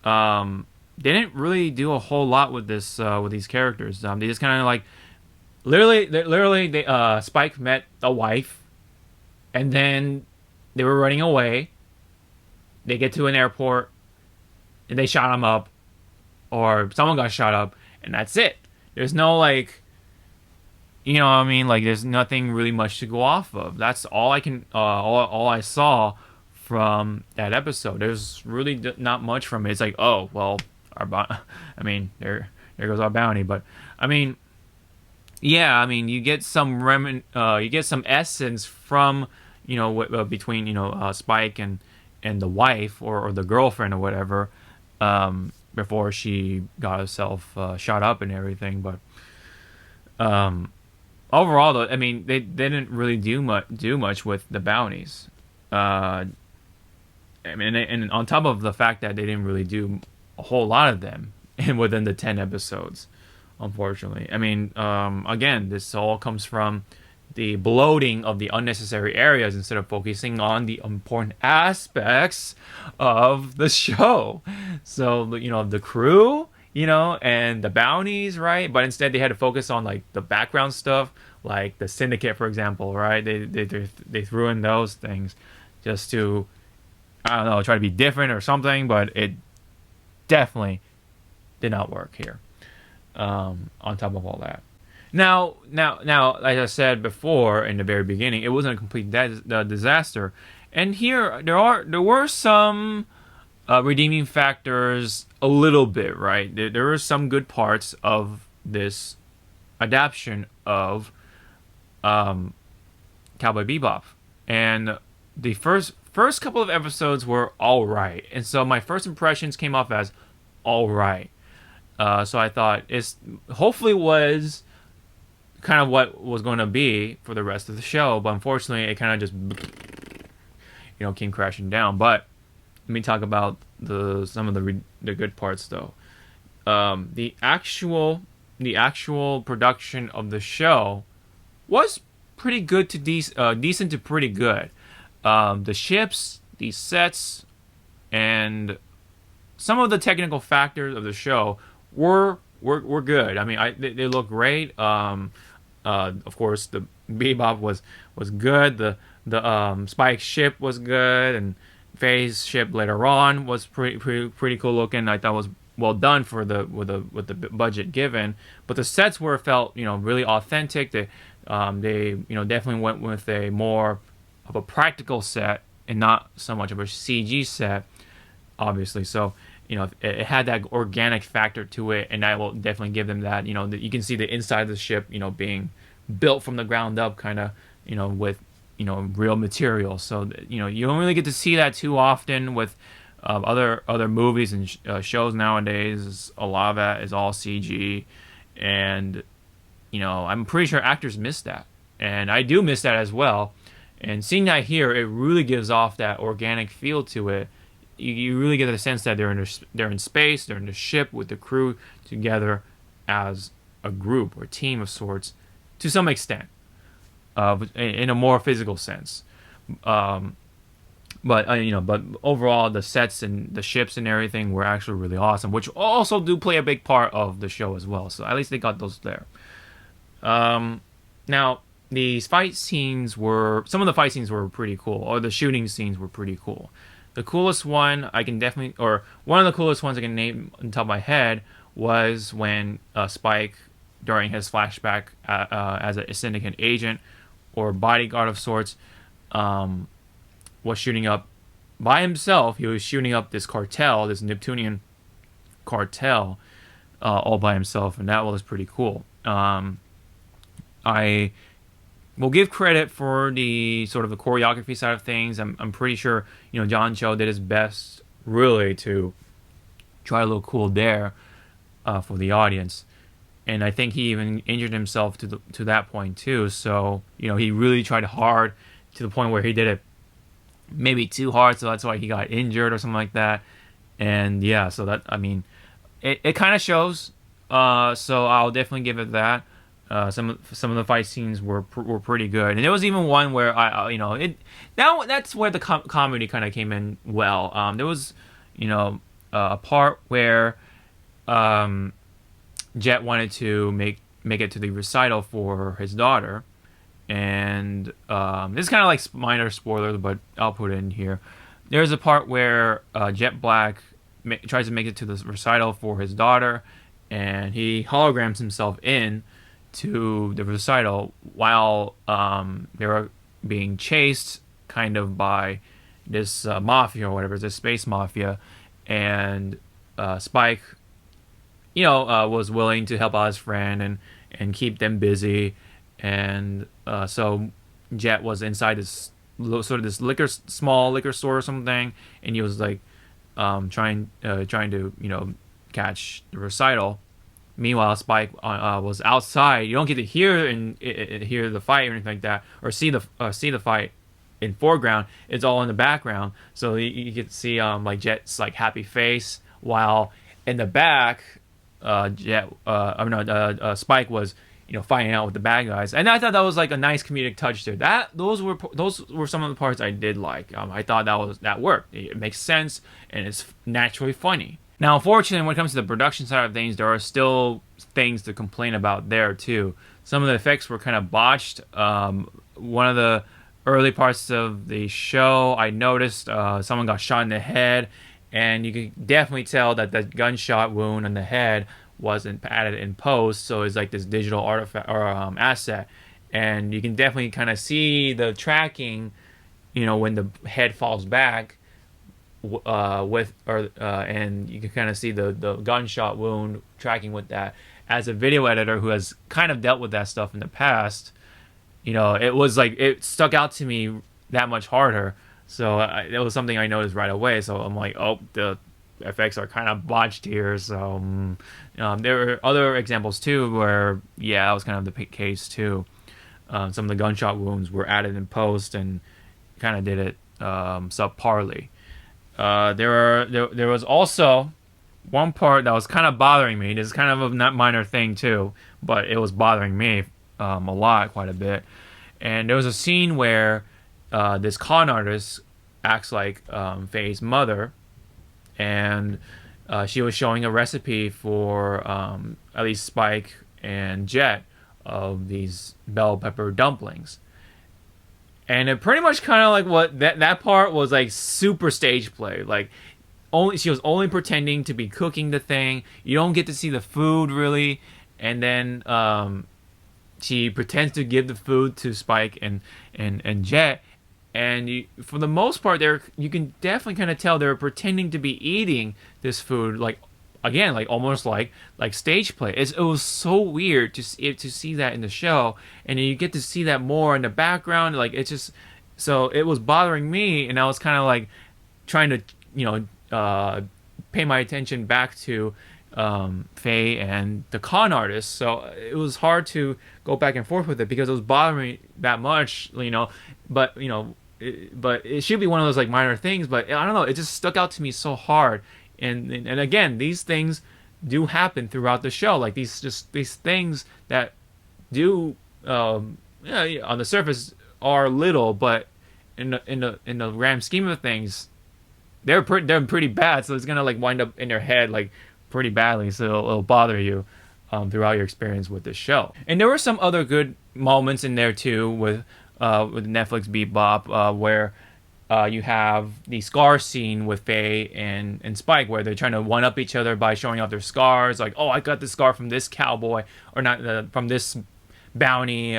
they didn't really do a whole lot with this with these characters. They just kind of like, literally, Spike met the wife, and then they were running away. They get to an airport, and they shot him up, or someone got shot up, and that's it. There's no like, what I mean? Like, there's nothing really much to go off of. That's all I can, all I saw from that episode. There's really not much from it. It's like, oh well, there goes our bounty. But I mean, yeah, I mean, you get some you get some essence from between Spike and the wife or the girlfriend or whatever, before she got herself shot up and everything. But overall, though, I mean, they didn't really do much with the bounties. I mean, and on top of the fact that they didn't really do a whole lot of them within the 10 episodes, unfortunately. I mean, again, this all comes from the bloating of the unnecessary areas instead of focusing on the important aspects of the show. So, the crew, and the bounties, right? But instead they had to focus on like the background stuff, like the syndicate, for example, right? They threw in those things just to, I don't know, try to be different or something, but it definitely did not work here. On top of all that. Now, like I said before in the very beginning, it wasn't a complete disaster, and here there were some redeeming factors a little bit, right? There were some good parts of this adaptation of Cowboy Bebop, and the first couple of episodes were all right, and so my first impressions came off as all right. So I thought hopefully was kind of what was going to be for the rest of the show, but unfortunately it kind of just came crashing down. But let me talk about some of the good parts though. The actual production of the show was pretty good to decent to pretty good. The ships, the sets, and some of the technical factors of the show were good. I mean, they look great. Of course, the Bebop was good. The Spike ship was good, and Faye's ship later on was pretty cool looking. I thought was well done for with the budget given. But the sets felt really authentic. They definitely went with a more of a practical set and not so much of a CG set, obviously. So it had that organic factor to it, and I will definitely give them that. You can see the inside of the ship, being built from the ground up, kind of, with real material. So you don't really get to see that too often with other movies and shows nowadays. A lot of that is all CG, and I'm pretty sure actors miss that, and I do miss that as well. And seeing that here, it really gives off that organic feel to it. You really get the sense that they're in space, they're in the ship with the crew together as a group or team of sorts, to some extent, in a more physical sense. But overall, the sets and the ships and everything were actually really awesome, which also do play a big part of the show as well. So at least they got those there. Now, these fight scenes some of the fight scenes were pretty cool, or the shooting scenes were pretty cool. The coolest one one of the coolest ones I can name on top of my head was when Spike, during his flashback as a syndicate agent or bodyguard of sorts, was shooting up by himself. He was shooting up this cartel, this Neptunian cartel, all by himself, and that was pretty cool. I will give credit for the sort of the choreography side of things. I'm pretty sure John Cho did his best really to try to look cool there for the audience, and I think he even injured himself to that point too. So he really tried hard to the point where he did it maybe too hard, so that's why he got injured or something like that. And yeah, so that it kind of shows. So I'll definitely give it that. Some of the fight scenes were pretty good, and there was even one where that's where the comedy kind of came in well. There was a part where Jet wanted to make it to the recital for his daughter, and this is kind of like minor spoilers, but I'll put it in here. There's a part where Jet Black tries to make it to the recital for his daughter, and he holograms himself in to the recital while they were being chased kind of by this mafia or whatever, this space mafia, and Spike was willing to help out his friend and keep them busy, and so Jet was inside this small liquor store or something, and he was like trying to catch the recital. Meanwhile, Spike was outside. You don't get to hear the fight or anything like that, or see the fight in foreground. It's all in the background, so you get to see like Jet's like happy face, while in the back, Spike was fighting out with the bad guys. And I thought that was like a nice comedic touch there. Those were some of the parts I did like. I thought that worked. It makes sense and it's naturally funny. Now, unfortunately, when it comes to the production side of things, there are still things to complain about there, too. Some of the effects were kind of botched. One of the early parts of the show, I noticed someone got shot in the head, and you could definitely tell that the gunshot wound on the head wasn't added in post, so it's like this digital artifact or asset. And you can definitely kind of see the tracking, when the head falls back, and you can kind of see the gunshot wound tracking with that. As a video editor who has kind of dealt with that stuff in the past, it was like it stuck out to me that much harder. So it was something I noticed right away. So I'm like, oh, the effects are kind of botched here. So there were other examples too where that was kind of the case too. Some of the gunshot wounds were added in post and kind of did it subparly. There was also one part that was kind of bothering me. This is kind of a not minor thing too, but it was bothering me quite a bit. And there was a scene where this con artist acts like Faye's mother, and she was showing a recipe for at least Spike and Jet of these bell pepper dumplings. And it pretty much kind of like that part was like super stage play. Like she was only pretending to be cooking the thing. You don't get to see the food really, and then she pretends to give the food to Spike and Jet. And for the most part, you can definitely kind of tell they're pretending to be eating this food, like again, like almost like stage play. It was so weird to see that in the show, and you get to see that more in the background. Like So it was bothering me, and I was kind of like trying to, you pay my attention back to Faye and the con artist. So it was hard to go back and forth with it because it was bothering me that much, But but it should be one of those like minor things. But I don't know, it just stuck out to me so hard. And again, these things do happen throughout the show. Like these things that do on the surface are little, but in the grand scheme of things, they're pretty bad. So it's gonna like wind up in your head like pretty badly. So it'll bother you throughout your experience with this show. And there were some other good moments in there too with Netflix Bebop where you have the scar scene with Faye and Spike, where they're trying to one up each other by showing off their scars. Like, oh, I got this scar from this cowboy, or not from this bounty.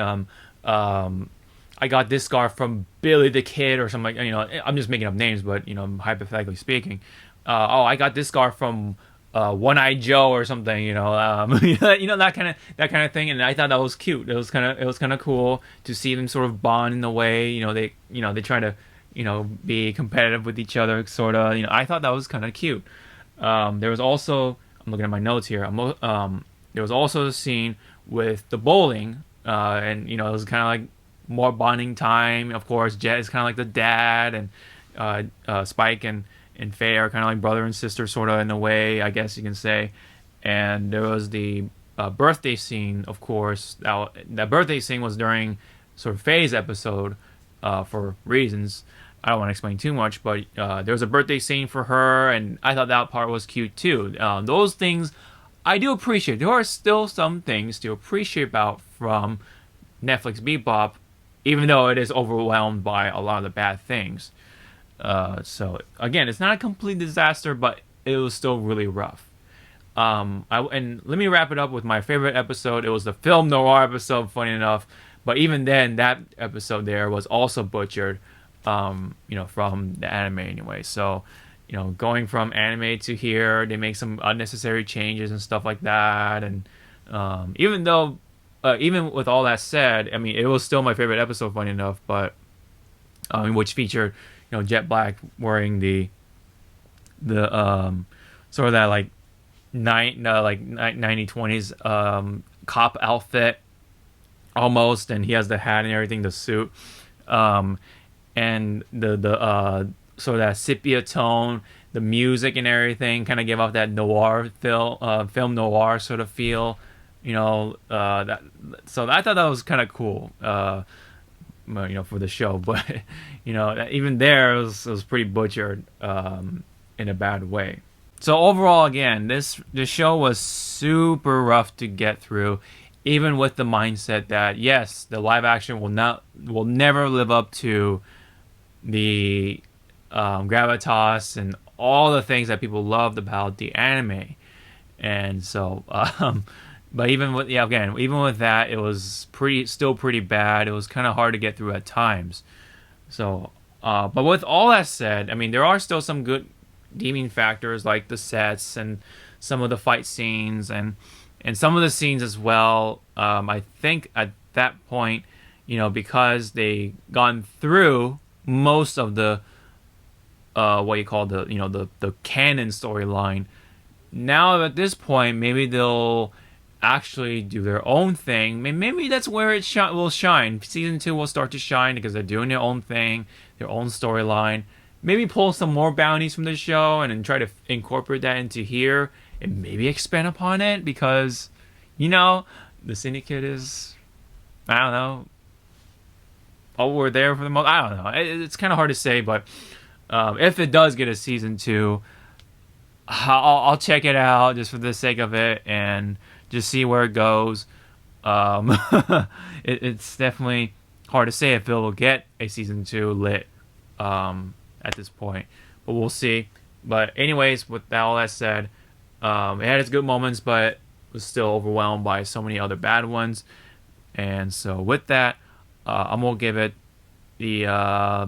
I got this scar from Billy the Kid, or something like. I'm just making up names, but hypothetically speaking, oh, I got this scar from One-Eyed Joe or something. That kind of thing. And I thought that was cute. It was kind of cool to see them sort of bond in a way. They try to be competitive with each other, sort of. I thought that was kind of cute. There was also, I'm looking at my notes here. There was also a scene with the bowling, and it was kind of like more bonding time. Of course, Jet is kind of like the dad, and Spike and Faye are kind of like brother and sister, sort of, in a way, I guess you can say. And there was the birthday scene, of course. That birthday scene was during sort of Faye's episode, for reasons I don't want to explain too much, but there was a birthday scene for her, and I thought that part was cute too. Those things I do appreciate. There are still some things to appreciate about from Netflix Bebop, even though it is overwhelmed by a lot of the bad things. So again, it's not a complete disaster, but it was still really rough. And let me wrap it up with my favorite episode. It was the film noir episode, funny enough. But even then, that episode there was also butchered, from the anime anyway. So, going from anime to here, they make some unnecessary changes and stuff like that. And even with all that said, I mean, it was still my favorite episode, funny enough. But which featured, Jet Black wearing the sort of that like 1920s cop outfit. Almost, and he has the hat and everything, the suit, and the sort of that sepia tone, the music and everything kind of give off that noir film noir sort of feel, that. So I thought that was kind of cool, for the show. But even there, it was pretty butchered in a bad way. So overall, again, this show was super rough to get through. Even with the mindset that, yes, the live action will never live up to the gravitas and all the things that people loved about the anime. And so, but even with that, it was still pretty bad. It was kind of hard to get through at times. So, but with all that said, I mean, there are still some good redeeming factors, like the sets and some of the fight scenes and some of the scenes as well. I think at that point, because they gone through most of the what you call the canon storyline. Now at this point, maybe they'll actually do their own thing. Maybe that's where it will shine. Season 2 will start to shine because they're doing their own thing, their own storyline. Maybe pull some more bounties from the show and then try to incorporate that into here. And maybe expand upon it, because the Syndicate is, I don't know, we're there for the most. I don't know, it's kind of hard to say. But if it does get a season 2, I'll check it out just for the sake of it and just see where it goes. It's definitely hard to say if it will get a season 2 lit at this point, but we'll see. But anyways, with all that said, it had its good moments, but was still overwhelmed by so many other bad ones. And so with that, I'm gonna give it a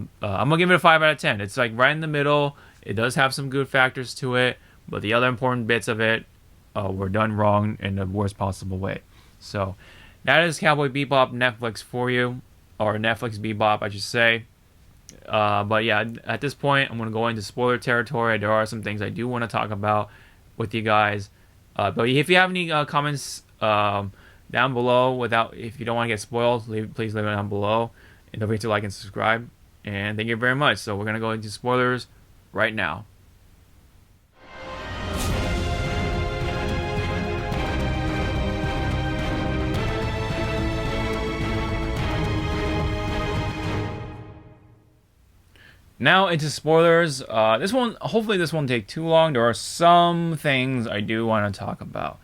5 out of 10. It's like right in the middle. It does have some good factors to it, but the other important bits of it were done wrong in the worst possible way. So that is Cowboy Bebop Netflix for you, or Netflix Bebop, I should say. But yeah, at this point, I'm gonna go into spoiler territory. There are some things I do want to talk about with you guys. But if you have any comments down below, if you don't want to get spoiled, please leave it down below. And don't forget to like and subscribe. And thank you very much. So we're gonna go into spoilers right now. Now into spoilers. Hopefully this won't take too long. There are some things I do want to talk about.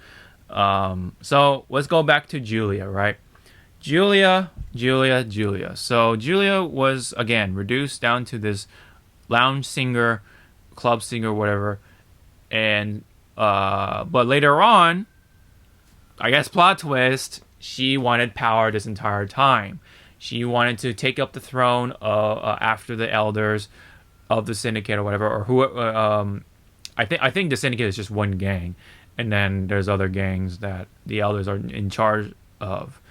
So let's go back to Julia, right? Julia. So Julia was, again, reduced down to this lounge singer, club singer, whatever. And, but later on, I guess plot twist, she wanted power this entire time. She wanted to take up the throne after the elders of the syndicate or whatever, or who. I think the syndicate is just one gang, and then there's other gangs that the elders are in charge of.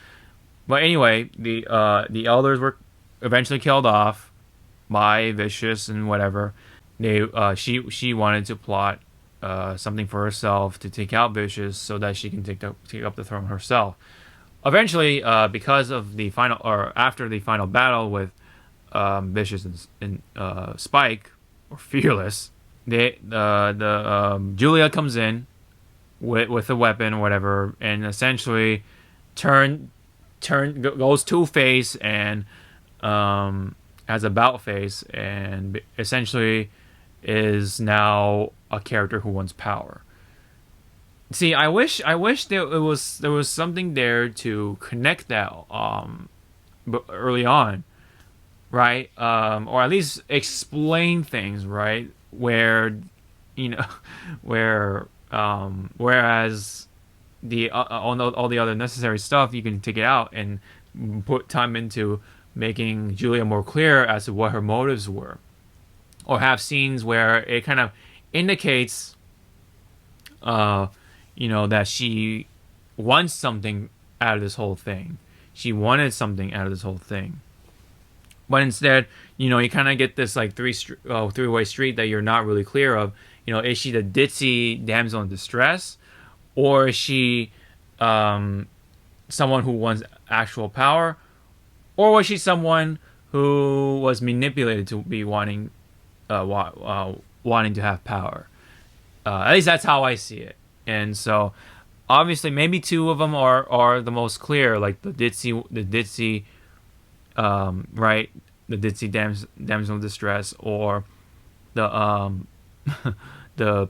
But anyway, the elders were eventually killed off by Vicious and whatever. She wanted to plot something for herself to take out Vicious so that she can take up the throne herself. Eventually, because of the final, or after the final battle with Vicious and Spike, or Fearless, Julia comes in with a weapon or whatever, and essentially goes Two-Face and has a bout face, and essentially is now a character who wants power. See, I wish there was something there to connect that early on, right? Or at least explain things, right? Where, whereas all the other necessary stuff, you can take it out and put time into making Julia more clear as to what her motives were, or have scenes where it kind of indicates that she wants something out of this whole thing. She wanted something out of this whole thing. But instead, you kind of get this like three-way street that you're not really clear of. Is she the ditzy damsel in distress? Or is she someone who wants actual power? Or was she someone who was manipulated to be wanting to have power? At least that's how I see it. And so, obviously, maybe two of them are the most clear, like the ditzy, right, the ditzy damsel in distress, or the the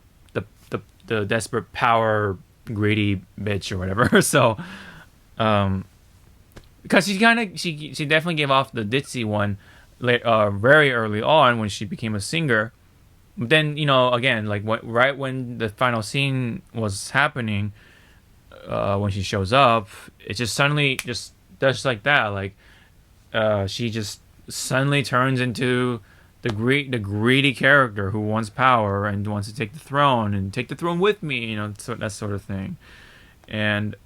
desperate power greedy bitch or whatever. So, because she definitely gave off the ditzy one, very early on when she became a singer. Then again, like right when the final scene was happening, when she shows up, it just suddenly just like that, like she just suddenly turns into the greedy character who wants power and wants to take the throne and take the throne with me, so that sort of thing. And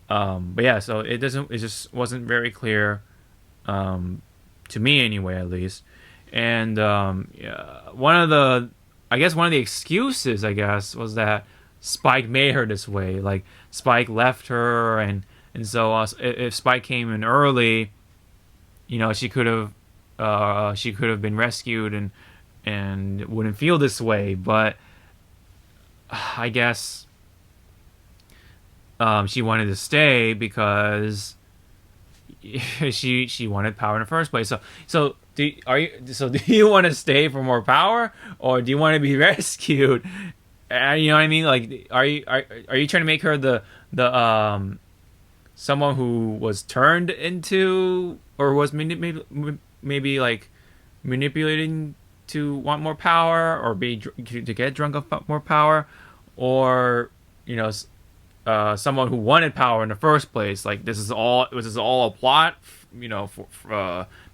but yeah, so it just wasn't very clear, to me anyway, at least. And one of the excuses, was that Spike made her this way. Like, Spike left her, and so if Spike came in early, she could have been rescued and wouldn't feel this way. But I guess she wanted to stay because she wanted power in the first place. So do you want to stay for more power, or do you want to be rescued? You know what I mean? Like, are you trying to make her the someone who was turned into, or was maybe like manipulating to want more power, or to get drunk of more power, or someone who wanted power in the first place? Like, was this all a plot,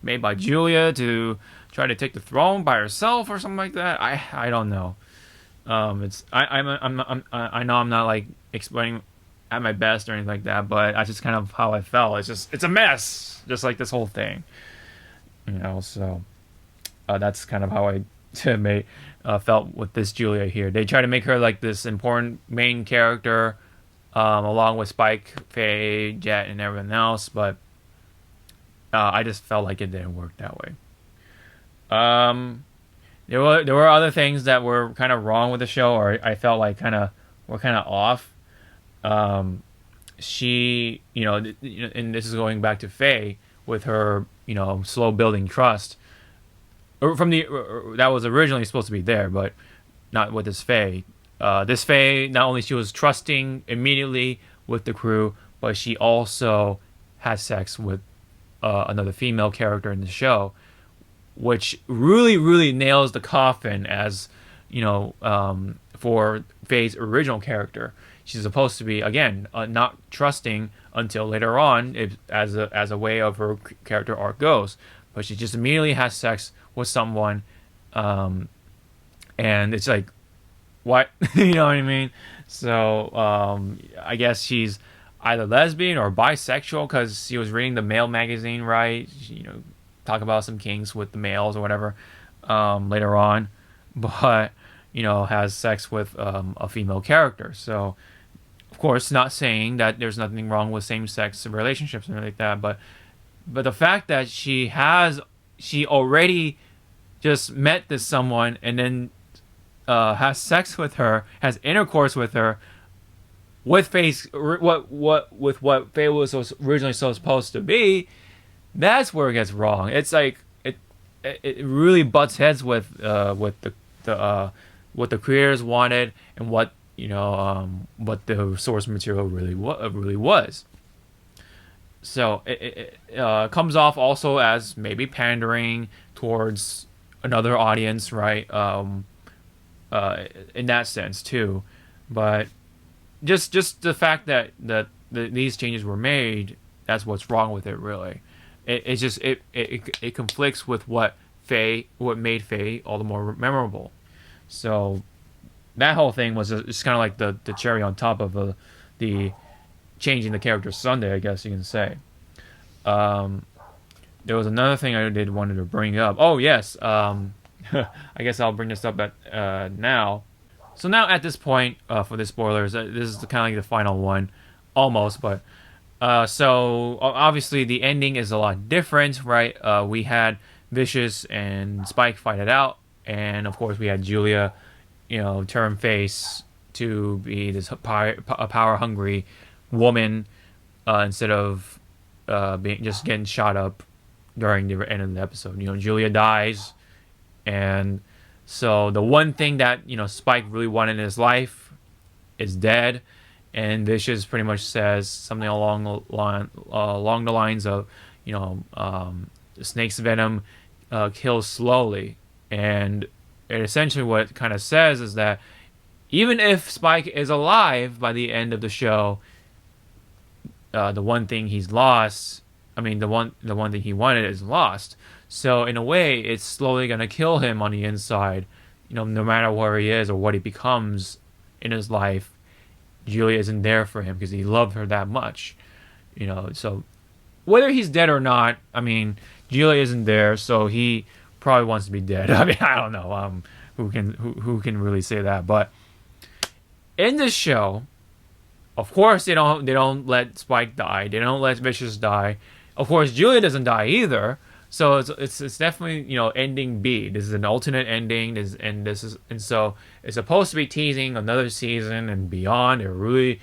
made by Julia to try to take the throne by herself or something like that? I don't know. I know I'm not like explaining at my best or anything like that, but that's just kind of how I felt. It's a mess, just like this whole thing. So that's kind of how I felt with this Julia here. They try to make her like this important main character, along with Spike, Faye, Jet, and everyone else, but I just felt like it didn't work that way. There were other things that were kind of wrong with the show, or I felt like were kind of off. She, and this is going back to Faye with her, slow building trust. Or from that was originally supposed to be there, but not with this Faye. This Faye, not only she was trusting immediately with the crew, but she also had sex with another female character in the show, which really, really nails the coffin as, for Faye's original character. She's supposed to be, again, not trusting until later on, as a way of her character arc goes. But she just immediately has sex with someone, and it's like, what? You know what I mean? So I guess she's either lesbian or bisexual, because she was reading the male magazine, right? Talk about some kinks with the males or whatever later on, but has sex with a female character. So of course, not saying that there's nothing wrong with same-sex relationships and like that, but the fact that she already just met this someone and then has sex with her, has intercourse with her, with Faye's with what Faye was originally so supposed to be, that's where it gets wrong. It's like it really butts heads with what the creators wanted and what what the source material really was. So it comes off also as maybe pandering towards another audience, right? In that sense too, but just the fact that these changes were made, that's what's wrong with it, really. It conflicts with what made Faye all the more memorable. So that whole thing was just kind of like the cherry on top of the changing the character Sunday, I guess you can say. There was another thing I wanted to bring up. Oh yes, I guess I'll bring this up at now. So now at this point, for the spoilers, this is kind of like the final one, almost. But so obviously the ending is a lot different, right? We had Vicious and Spike fight it out, and of course we had Julia, turn face to be this power-hungry woman, instead of being just getting shot up during the end of the episode. Julia dies, and so the one thing that Spike really wanted in his life is dead, and Vicious pretty much says something along the lines of, the snake's venom kills slowly, and essentially what it kind of says is that even if Spike is alive by the end of the show, the one thing he's lost, the one thing he wanted is lost. So in a way, it's slowly gonna kill him on the inside. No matter where he is or what he becomes in his life, Julia isn't there for him because he loved her that much. So whether he's dead or not, Julia isn't there, so he probably wants to be dead. I don't know. Who can really say that? But in this show, of course they don't let Spike die. They don't let Vicious die. Of course, Julia doesn't die either. So it's definitely ending B. This is an alternate ending. So it's supposed to be teasing another season and beyond. They're really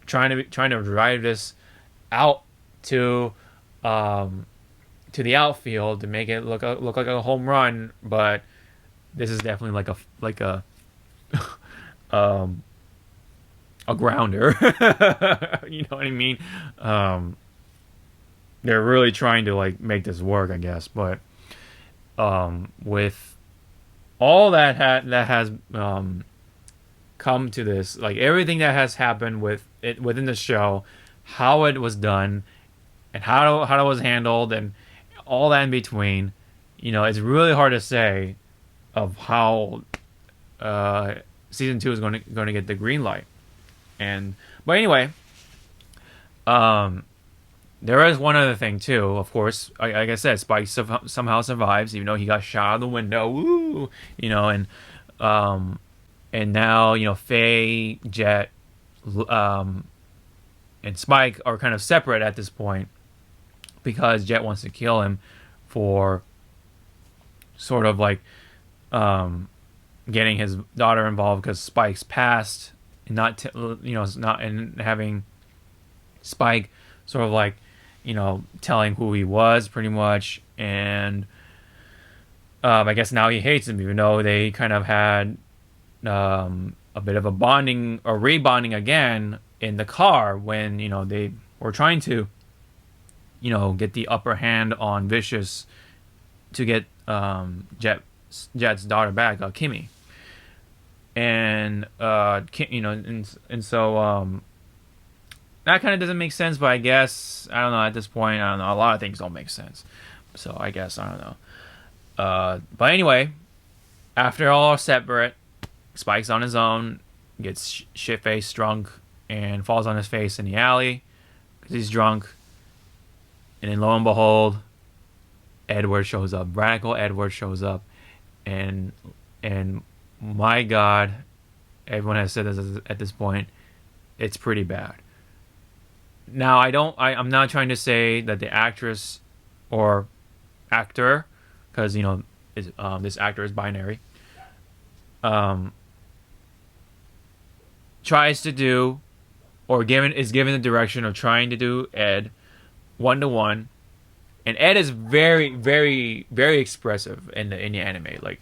trying to drive this out to the outfield to make it look like a home run. But this is definitely like a a grounder. You know what I mean? They're really trying to make this work, I guess. But with all that has come to this, everything that has happened with it within the show, how it was done, and how it was handled, and all that in between, it's really hard to say of how season 2 is going to get the green light. But anyway, there is one other thing too. Of course, like I said, Spike somehow survives, even though he got shot out of the window. Woo, um, and now Faye, Jet, and Spike are kind of separate at this point because Jet wants to kill him for sort of like getting his daughter involved because Spike's past and not and having Spike sort of like telling who he was pretty much, and I guess now he hates him even though they kind of had a bit of a bonding or rebonding again in the car when they were trying to get the upper hand on Vicious to get Jet's daughter back, Kimmy, and and so that kind of doesn't make sense. But I guess I don't know at this point. I don't know. A lot of things don't make sense. So I guess I don't know. But anyway, after all are separate, Spike's on his own, gets shit-faced drunk, and falls on his face in the alley because he's drunk. And then lo and behold, Edward shows up. Radical Edward shows up, and my God, everyone has said this at this point, it's pretty bad. Now I'm not trying to say that the actress or actor, because this actor is binary, tries to do or is given the direction of trying to do Ed 1-to-1, and Ed is very, very, very expressive in the anime. Like,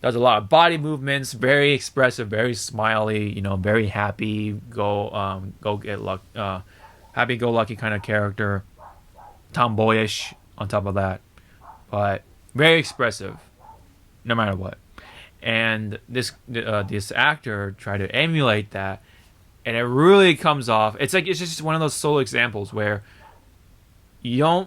does a lot of body movements, very expressive, very smiley, very happy, happy-go-lucky kind of character, tomboyish on top of that, but very expressive, no matter what. And this actor tried to emulate that, and it really comes off. It's just one of those solo examples where you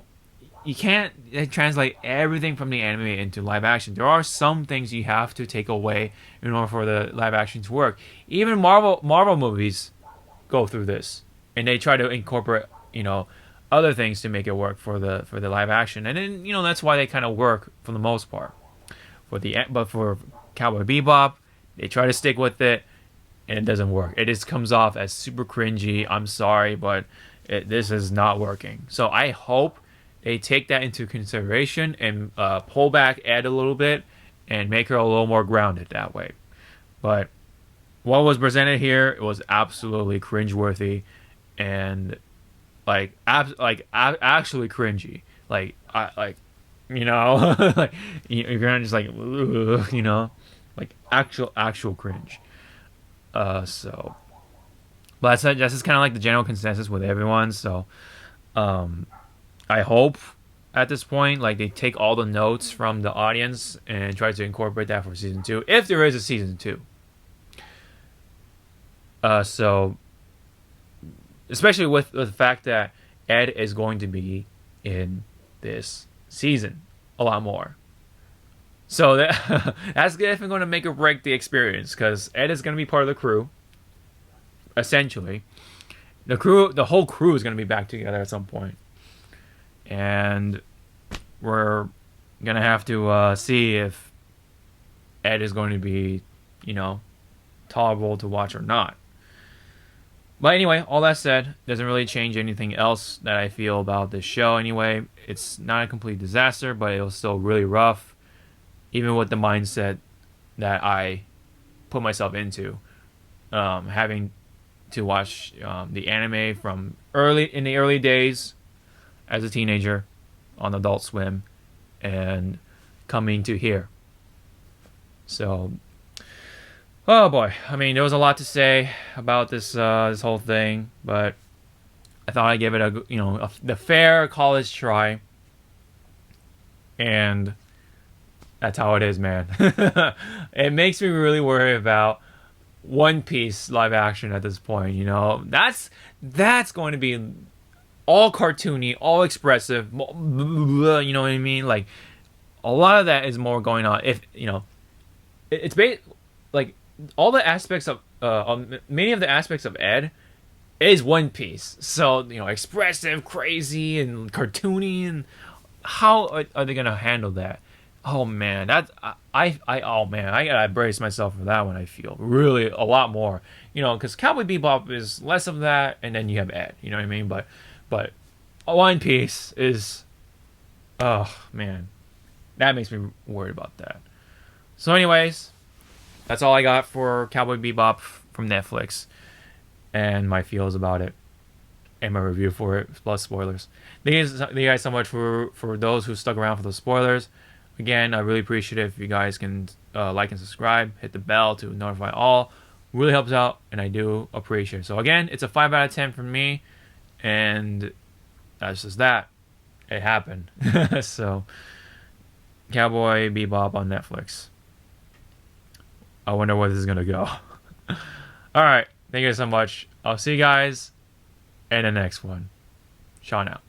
can't translate everything from the anime into live action. There are some things you have to take away in order for the live action to work. Even Marvel movies go through this, and they try to incorporate other things to make it work for the live action, and then that's why they kind of work for the most part. But for Cowboy Bebop, they try to stick with it, and it doesn't work. It just comes off as super cringy. I'm sorry, but this is not working. So I hope they take that into consideration and pull back Ed a little bit and make her a little more grounded that way. But what was presented here, it was absolutely cringeworthy and actually cringy. Like like you're gonna just like actual cringe. So, but that's just kind of like the general consensus with everyone. So, I hope at this point, like, they take all the notes from the audience and try to incorporate that for season 2, if there is a season 2. So, especially with the fact that Ed is going to be in this season a lot more. So that's definitely going to make or break the experience, because Ed is going to be part of the crew. Essentially, the whole crew is going to be back together at some point, and we're going to have to see if Ed is going to be, tolerable to watch or not. But anyway, all that said, doesn't really change anything else that I feel about this show. Anyway, it's not a complete disaster, but it was still really rough. Even with the mindset that I put myself into, having to watch the anime from in the early days as a teenager on Adult Swim, and coming to here. So, oh boy, I mean, there was a lot to say about this whole thing, but I thought I'd give it the fair college try, and that's how it is, man. It makes me really worry about One Piece live action at this point. That's going to be all cartoony, all expressive. You know what I mean? Like, a lot of that is more going on. If it's like all the aspects of many of the aspects of Ed is One Piece. So, expressive, crazy, and cartoony, and how are they gonna handle that? Oh man, that's oh man, I gotta brace myself for that one. I feel really a lot more, because Cowboy Bebop is less of that, and then you have Ed. You know what I mean? But One Piece is, oh man, that makes me worried about that. So, anyways, that's all I got for Cowboy Bebop from Netflix, and my feels about it, and my review for it, plus spoilers. Thank you guys so much for those who stuck around for those spoilers. Again, I really appreciate it if you guys can like and subscribe, hit the bell to notify all. Really helps out, and I do appreciate it. So again, it's a 5 out of 10 from me, and that's just that. It happened. So, Cowboy Bebop on Netflix. I wonder where this is gonna go. Alright, thank you so much. I'll see you guys in the next one. Sean out.